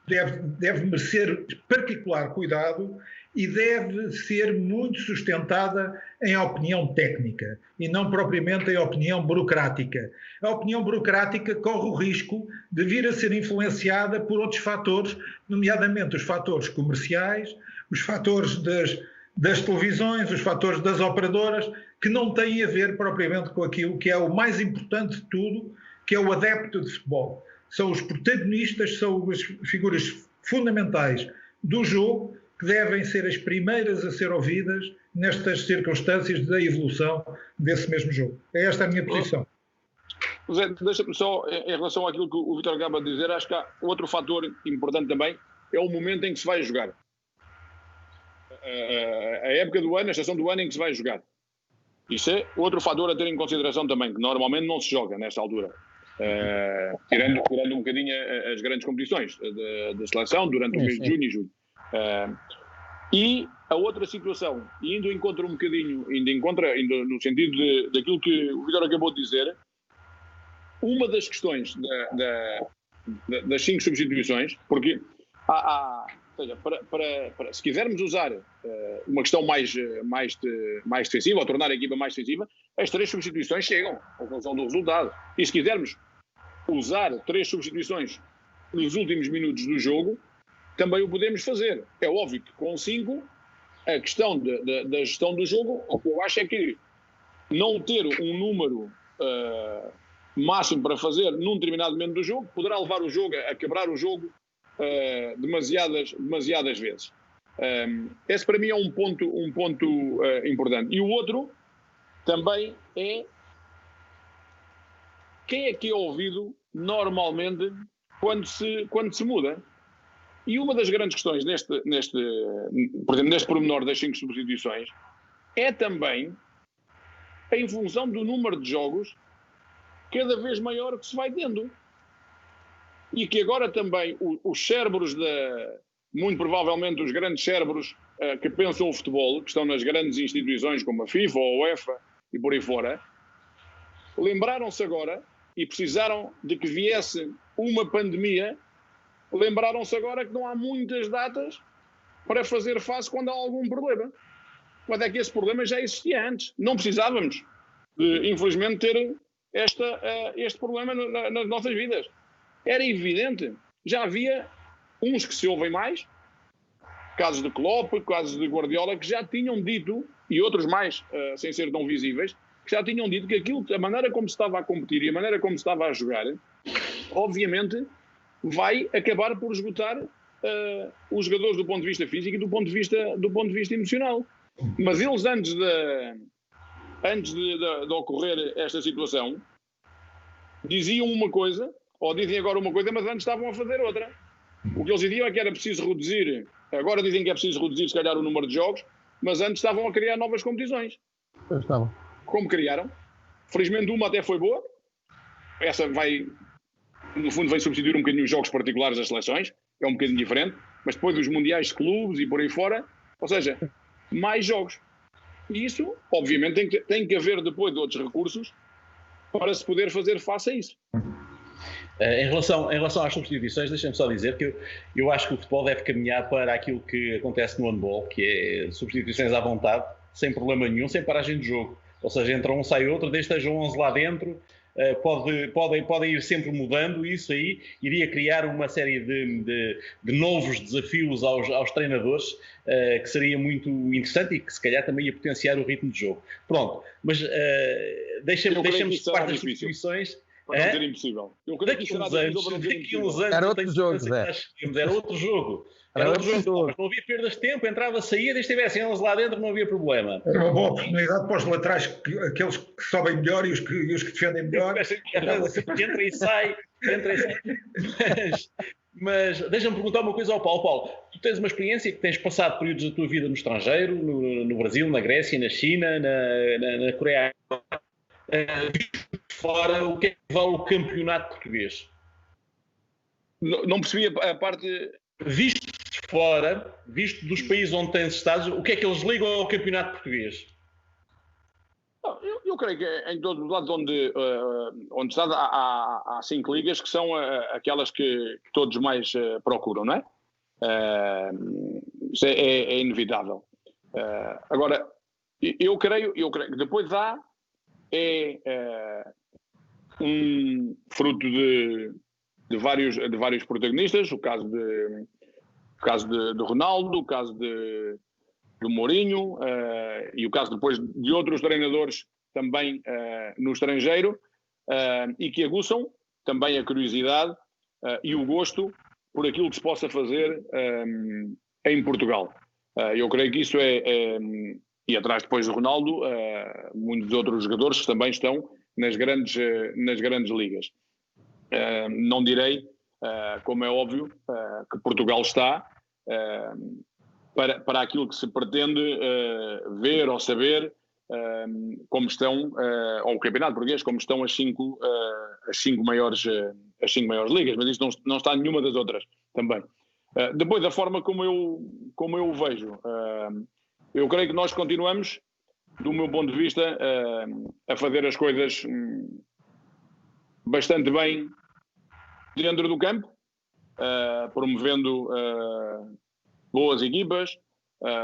[SPEAKER 3] deve merecer particular cuidado e deve ser muito sustentada em opinião técnica e não propriamente em opinião burocrática. A opinião burocrática corre o risco de vir a ser influenciada por outros fatores, nomeadamente os fatores comerciais, os fatores das televisões, os fatores das operadoras, que não têm a ver propriamente com aquilo que é o mais importante de tudo, que é o adepto de futebol. São os protagonistas, são as figuras fundamentais do jogo que devem ser as primeiras a ser ouvidas nestas circunstâncias da evolução desse mesmo jogo. É esta a minha posição.
[SPEAKER 2] José, deixa-me só, em relação àquilo que o Vítor acaba de dizer, acho que há outro fator importante também, é o momento em que se vai jogar. A época do ano, a estação do ano em que se vai jogar. Isso é outro fator a ter em consideração também, que normalmente não se joga nesta altura. Tirando um bocadinho as grandes competições da seleção durante o mês de junho e julho. E a outra situação, indo um bocadinho, indo no sentido daquilo que o Vítor acabou de dizer, uma das questões das 5 substituições, porque ou seja, se quisermos usar uma questão mais defensiva, ou tornar a equipa mais defensiva, as 3 substituições chegam à função do resultado. E se quisermos usar 3 substituições nos últimos minutos do jogo, também o podemos fazer. É óbvio que com 5, a questão da gestão do jogo, o que eu acho é que não ter um número máximo para fazer num determinado momento do jogo poderá levar o jogo a quebrar o jogo demasiadas vezes. Esse para mim é um ponto importante. E o outro também é quem é que é ouvido normalmente quando se muda. E uma das grandes questões por exemplo, neste pormenor das 5 substituições é também em função do número de jogos cada vez maior que se vai tendo. E que agora também os cérebros, muito provavelmente os grandes cérebros que pensam o futebol, que estão nas grandes instituições como a FIFA ou a UEFA e por aí fora, lembraram-se agora e precisaram de que viesse uma pandemia, lembraram-se agora que não há muitas datas para fazer face quando há algum problema. Quando é que esse problema já existia antes? Não precisávamos de, infelizmente, ter este problema nas nossas vidas. Era evidente, já havia uns que se ouvem mais, casos de Klopp, casos de Guardiola, que já tinham dito, e outros mais, sem ser tão visíveis, que já tinham dito que a maneira como se estava a competir e a maneira como se estava a jogar, obviamente, vai acabar por esgotar os jogadores do ponto de vista físico e do ponto de vista emocional. Mas eles, antes de ocorrer esta situação, diziam uma coisa, ou dizem agora uma coisa, mas antes estavam a fazer outra. O que eles diziam é que era preciso reduzir, agora dizem que é preciso reduzir, se calhar, o número de jogos, mas antes estavam a criar novas competições.
[SPEAKER 4] Estavam.
[SPEAKER 2] Como criaram? Felizmente uma até foi boa. Essa no fundo, vai substituir um bocadinho os jogos particulares das seleções, é um bocadinho diferente, mas depois dos mundiais de clubes e por aí fora, ou seja, mais jogos. E isso, obviamente, tem que haver depois de outros recursos para se poder fazer face a isso.
[SPEAKER 1] Em relação às substituições, deixa-me só dizer que eu acho que o futebol deve caminhar para aquilo que acontece no handball, que é substituições à vontade, sem problema nenhum, sem paragem de jogo. Ou seja, entra um, sai outro, desde que estejam 11 lá dentro, podem ir sempre mudando. Isso aí iria criar uma série de novos desafios aos treinadores, que seria muito interessante e que se calhar também ia potenciar o ritmo de jogo. Pronto, mas deixa-me separar das substituições.
[SPEAKER 2] Para não ser impossível.
[SPEAKER 1] Daqui uns anos
[SPEAKER 4] era outro jogo, Zé.
[SPEAKER 1] Era outro jogo. Era outro jogo. Não havia perdas de tempo, entrava, saía, desde que estivessem eles lá dentro não havia problema.
[SPEAKER 3] Era uma boa oportunidade para os laterais, aqueles que sobem melhor e os que defendem melhor.
[SPEAKER 1] Entra e sai. Mas deixa-me perguntar uma coisa ao Paulo. Paulo, tu tens uma experiência que tens passado períodos da tua vida no estrangeiro, no Brasil, na Grécia, na China, na Coreia. Fora, o que é que vale o campeonato português?
[SPEAKER 2] Não percebi a parte...
[SPEAKER 1] Visto de fora, visto dos países onde tens estado, o que é que eles ligam ao campeonato português?
[SPEAKER 2] Eu creio que em todos os lados onde está, há 5 ligas que são aquelas que todos mais procuram, não é? Isso é inevitável. Agora, eu creio que depois há um fruto de vários protagonistas, o caso de Ronaldo, o caso do Mourinho, e o caso depois de outros treinadores também no estrangeiro, e que aguçam também a curiosidade e o gosto por aquilo que se possa fazer em Portugal. Eu creio que isso e atrás depois de Ronaldo, muitos outros jogadores que também estão nas grandes ligas. Não direi, como é óbvio, que Portugal está para aquilo que se pretende ver ou saber, como estão, ou o Campeonato Português, como estão as cinco maiores ligas, mas isto não está em nenhuma das outras também. Depois, da forma como eu o vejo, eu creio que nós continuamos, do meu ponto de vista, a fazer as coisas bastante bem dentro do campo, promovendo boas equipas,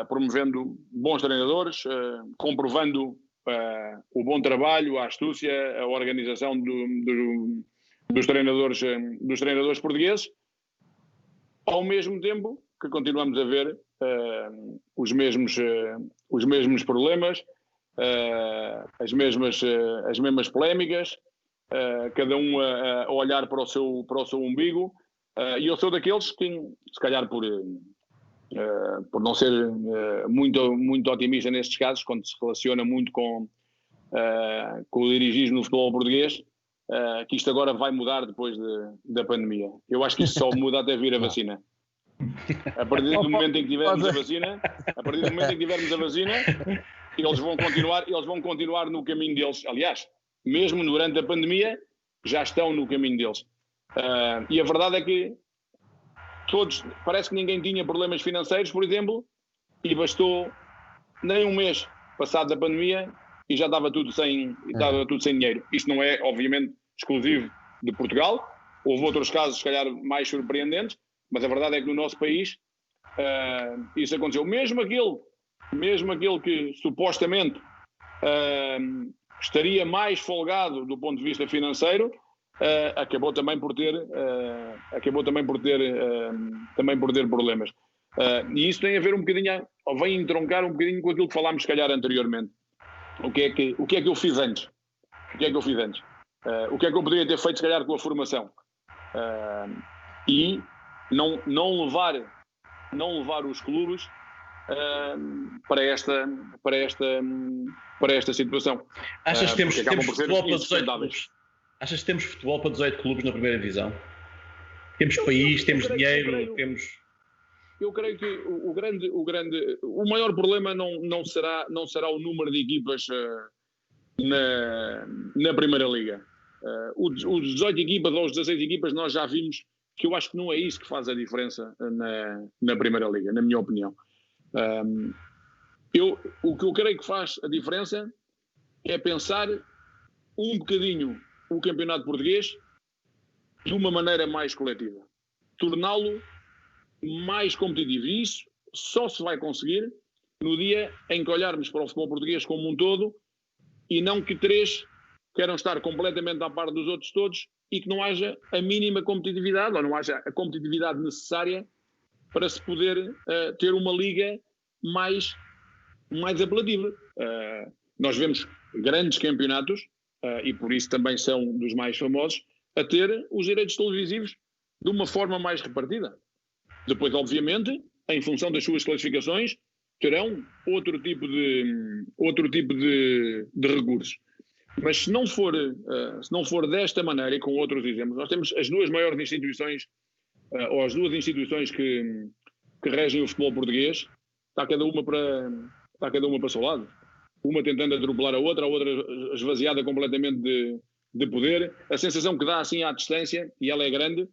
[SPEAKER 2] promovendo bons treinadores, comprovando o bom trabalho, a astúcia, a organização dos treinadores portugueses, ao mesmo tempo que continuamos a ver os mesmos problemas, as mesmas polémicas, cada um a olhar para o seu umbigo, e eu sou daqueles que, se calhar por não ser muito otimista nestes casos, quando se relaciona muito com o dirigismo no futebol português, que isto agora vai mudar depois da pandemia. Eu acho que isso só muda até vir a vacina. A partir do momento em que tivermos a vacina, eles vão continuar no caminho deles. Aliás, mesmo durante a pandemia, já estão no caminho deles. E a verdade é que parece que ninguém tinha problemas financeiros, por exemplo, e bastou nem um mês passado da pandemia e já estava tudo sem dinheiro. Isto não é, obviamente, exclusivo de Portugal. Houve outros casos, se calhar, mais surpreendentes, mas a verdade é que no nosso país isso aconteceu. Mesmo aquele que supostamente estaria mais folgado do ponto de vista financeiro, acabou também por ter problemas. E isso tem a ver um bocadinho, ou vem entroncar um bocadinho com aquilo que falámos, se calhar, anteriormente. O que é que eu fiz antes? O que é que eu poderia ter feito, se calhar, com a formação? E não levar os clubes para esta situação.
[SPEAKER 1] Achas que temos futebol para 18 clubes? Achas que temos futebol para 18 clubes na primeira divisão? Temos país, temos dinheiro, temos...
[SPEAKER 2] Eu creio que o maior problema não será o número de equipas na Primeira Liga. Os 18 equipas ou os 16 equipas nós já vimos que eu acho que não é isso que faz a diferença na Primeira Liga, na minha opinião. O que eu creio que faz a diferença é pensar um bocadinho o Campeonato Português de uma maneira mais coletiva. Torná-lo mais competitivo. E isso só se vai conseguir no dia em que olharmos para o futebol português como um todo e não que 3 queiram estar completamente à par dos outros todos e que não haja a mínima competitividade ou não haja a competitividade necessária para se poder ter uma liga mais apelativa. Nós vemos grandes campeonatos, e por isso também são dos mais famosos, a ter os direitos televisivos de uma forma mais repartida. Depois, obviamente, em função das suas classificações, terão outro tipo de recursos. Mas se não for desta maneira, e com outros exemplos, nós temos as duas maiores instituições, ou as duas instituições que regem o futebol português, está cada uma para o seu lado. Uma tentando atropelar a outra esvaziada completamente de poder. A sensação que dá assim à distância, e ela é grande,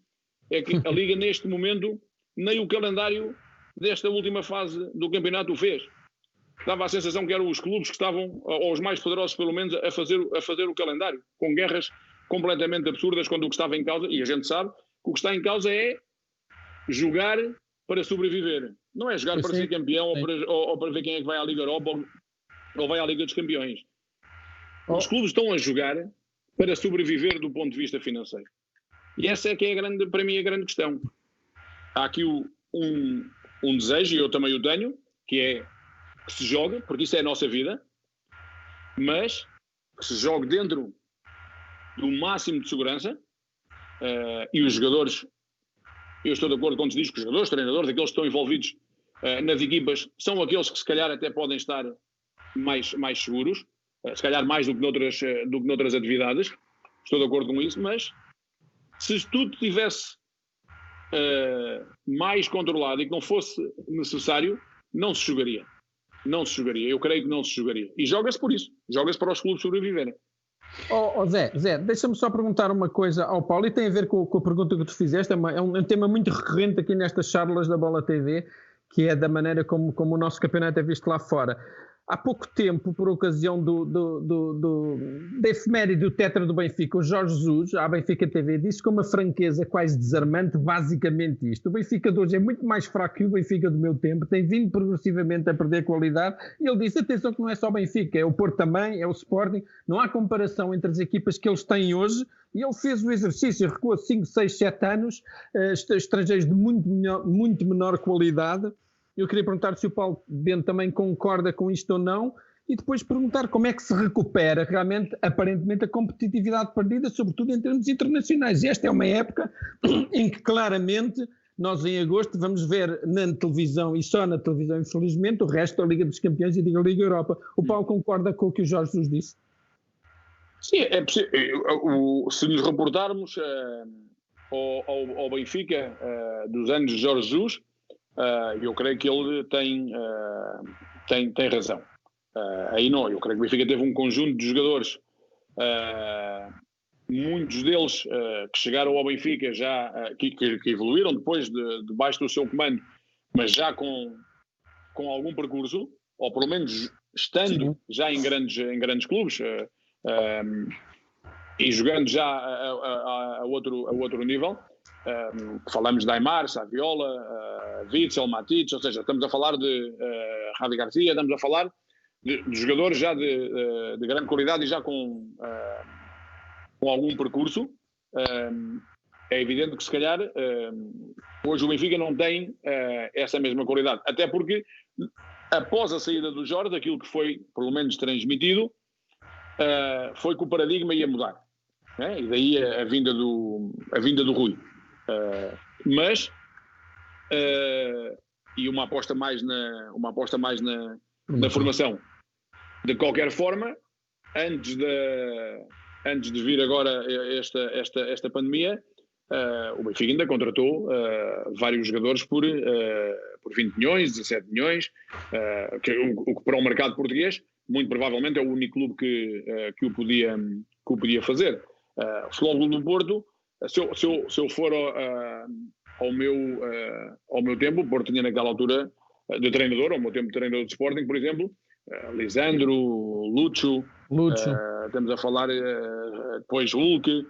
[SPEAKER 2] é que a Liga neste momento nem o calendário desta última fase do campeonato o fez. dava a sensação que eram os clubes que estavam, ou os mais poderosos pelo menos, a fazer o calendário, com guerras completamente absurdas, quando o que estava em causa, e a gente sabe que o que está em causa é jogar para sobreviver. Não é jogar para ser campeão ou para ver quem é que vai à Liga Europa ou vai à Liga dos Campeões. Os clubes estão a jogar para sobreviver do ponto de vista financeiro. E essa é que é para mim a grande questão. Há aqui um desejo, e eu também o tenho, que é que se jogue, porque isso é a nossa vida, mas que se jogue dentro do máximo de segurança, e os jogadores, eu estou de acordo quando se diz que os jogadores, treinadores, aqueles que estão envolvidos nas equipas, são aqueles que se calhar até podem estar mais seguros, se calhar mais do que noutras atividades, estou de acordo com isso, mas se tudo tivesse mais controlado e que não fosse necessário, não se jogaria. Não se jogaria, eu creio que não se jogaria. E joga-se por isso, joga-se para os clubes sobreviverem.
[SPEAKER 4] Zé, deixa-me só perguntar uma coisa ao Paulo, e tem a ver com a pergunta que tu fizeste. É um tema muito recorrente aqui nestas charlas da Bola TV, que é da maneira como o nosso campeonato é visto lá fora. Há pouco tempo, por ocasião da efeméride do tetra do Benfica, o Jorge Jesus, à Benfica TV, disse com uma franqueza quase desarmante basicamente isto: o Benfica de hoje é muito mais fraco que o Benfica do meu tempo, tem vindo progressivamente a perder qualidade, e ele disse, atenção, que não é só o Benfica, é o Porto também, é o Sporting, não há comparação entre as equipas que eles têm hoje, e ele fez o exercício, recuou 5, 6, 7 anos, estrangeiros de muito menor qualidade. Eu queria perguntar se o Paulo Bento também concorda com isto ou não, e depois perguntar como é que se recupera realmente, aparentemente, a competitividade perdida, sobretudo em termos internacionais. E esta é uma época em que claramente nós em agosto vamos ver na televisão, e só na televisão, infelizmente, o resto da Liga dos Campeões e da Liga Europa. O Paulo concorda com o que o Jorge Jesus disse?
[SPEAKER 2] Sim, é possível. Se nos reportarmos ao Benfica dos anos de Jorge Jesus, eu creio que ele tem razão. Aí não, eu creio que o Benfica teve um conjunto de jogadores, muitos deles que chegaram ao Benfica já, que evoluíram depois debaixo do seu comando, mas já com algum percurso, ou pelo menos estando já em grandes clubes, e jogando já a outro nível. Falamos de Aimar, Saviola, Witzel, Matic, ou seja, estamos a falar de Javi Garcia, estamos a falar de jogadores já de grande qualidade e já com algum percurso. É evidente que se calhar hoje o Benfica não tem essa mesma qualidade, até porque após a saída do Jorge, aquilo que foi pelo menos transmitido foi que o paradigma ia mudar, né? E daí a vinda do Rui. E uma aposta mais na formação. De qualquer forma, antes de vir agora esta pandemia, o Benfica ainda contratou vários jogadores por 20 milhões, 17 milhões, o que para o mercado português muito provavelmente é o único clube que o podia fazer. O Futebol Clube do Porto, se eu for ao meu tempo, o Porto tinha naquela altura de treinador, ao meu tempo de treinador de Sporting, por exemplo, Lisandro, Lúcio. Estamos a falar depois Hulk,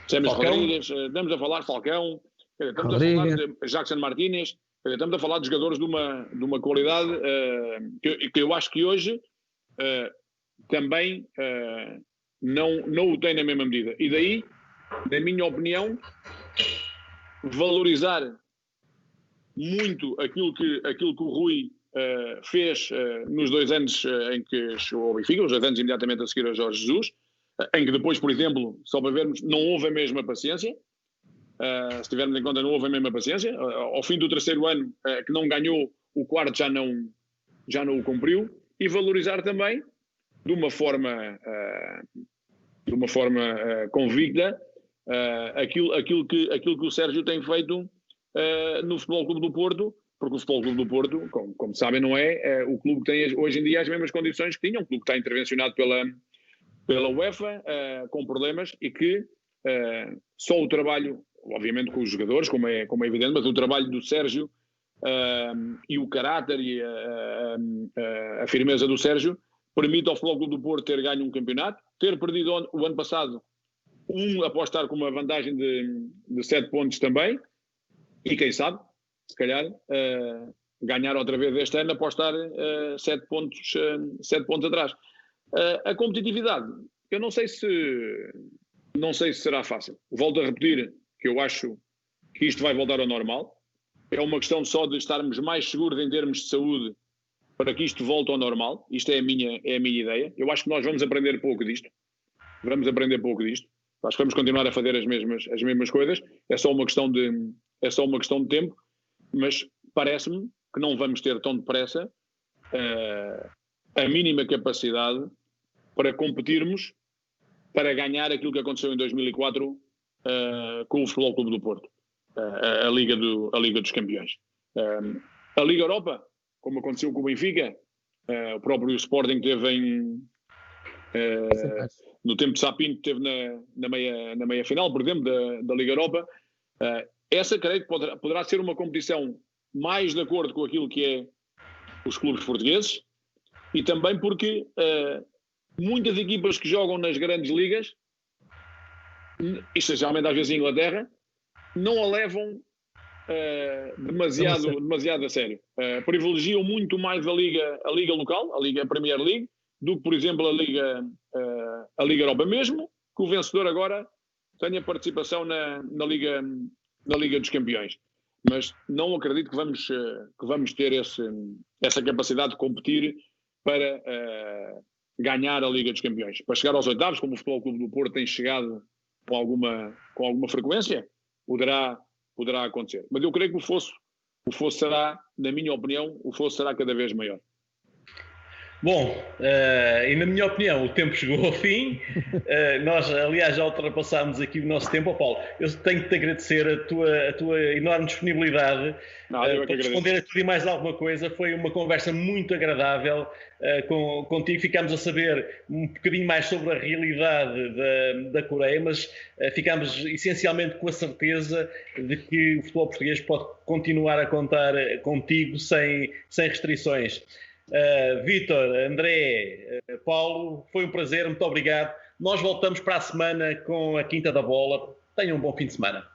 [SPEAKER 2] James Rodrigues, estamos a falar Falcão, estamos a falar de Jackson Martínez, estamos a falar de jogadores de uma qualidade que eu acho que hoje também não o tem na mesma medida. E daí, na minha opinião, valorizar muito aquilo que o Rui fez nos 2 anos em que chegou ao Benfica, os 2 anos imediatamente a seguir a Jorge Jesus, em que depois, por exemplo, só para vermos, não houve a mesma paciência. Se tivermos em conta, não houve a mesma paciência. Ao fim do 3º ano, que não ganhou, o 4º já não o cumpriu. E valorizar também, de uma forma convicta, aquilo que o Sérgio tem feito no Futebol Clube do Porto, porque o Futebol Clube do Porto, como sabem, não é o clube que tem hoje em dia as mesmas condições que tinha, um clube que está intervencionado pela UEFA, com problemas, e que só o trabalho, obviamente com os jogadores, como é evidente, mas o trabalho do Sérgio e o caráter e a firmeza do Sérgio permite ao Futebol Clube do Porto ter ganho um campeonato, ter perdido o ano passado após estar com uma vantagem de 7 pontos também, e quem sabe, se calhar, ganhar outra vez este ano após estar 7 pontos atrás. A competitividade, eu não sei se será fácil. Volto a repetir que eu acho que isto vai voltar ao normal. É uma questão só de estarmos mais seguros em termos de saúde para que isto volte ao normal. Isto é a minha ideia. Eu acho que nós vamos aprender pouco disto. Acho que vamos continuar a fazer as mesmas coisas. É só uma questão de tempo. Mas parece-me que não vamos ter tão depressa a mínima capacidade para competirmos, para ganhar aquilo que aconteceu em 2004 com o Futebol Clube do Porto. A Liga dos Campeões. A Liga Europa, como aconteceu com o Benfica, o próprio Sporting teve no tempo de Sapinto, teve na meia final, por exemplo, da Liga Europa. Essa, creio que poderá ser uma competição mais de acordo com aquilo que é os clubes portugueses, e também porque muitas equipas que jogam nas grandes ligas, especialmente às vezes em Inglaterra, não a levam demasiado a sério. Privilegiam muito mais a liga local, a Premier League, do que, por exemplo, a Liga Europa. Mesmo que o vencedor agora tenha participação na Liga dos Campeões. Mas não acredito que vamos ter essa capacidade de competir para ganhar a Liga dos Campeões. Para chegar aos oitavos, como o Futebol Clube do Porto tem chegado com alguma frequência, poderá acontecer. Mas eu creio que o fosso será, na minha opinião, será cada vez maior.
[SPEAKER 1] Bom, e na minha opinião o tempo chegou ao fim. Nós, aliás, já ultrapassámos aqui o nosso tempo. Paulo, eu tenho que te agradecer a tua enorme disponibilidade para responder a tudo e mais alguma coisa. Foi uma conversa muito agradável contigo. Ficámos a saber um bocadinho mais sobre a realidade da Coreia, mas ficámos essencialmente com a certeza de que o futebol português pode continuar a contar contigo sem restrições. Vítor, André, Paulo, foi um prazer, muito obrigado. Nós voltamos para a semana com a Quinta da Bola. Tenham um bom fim de semana.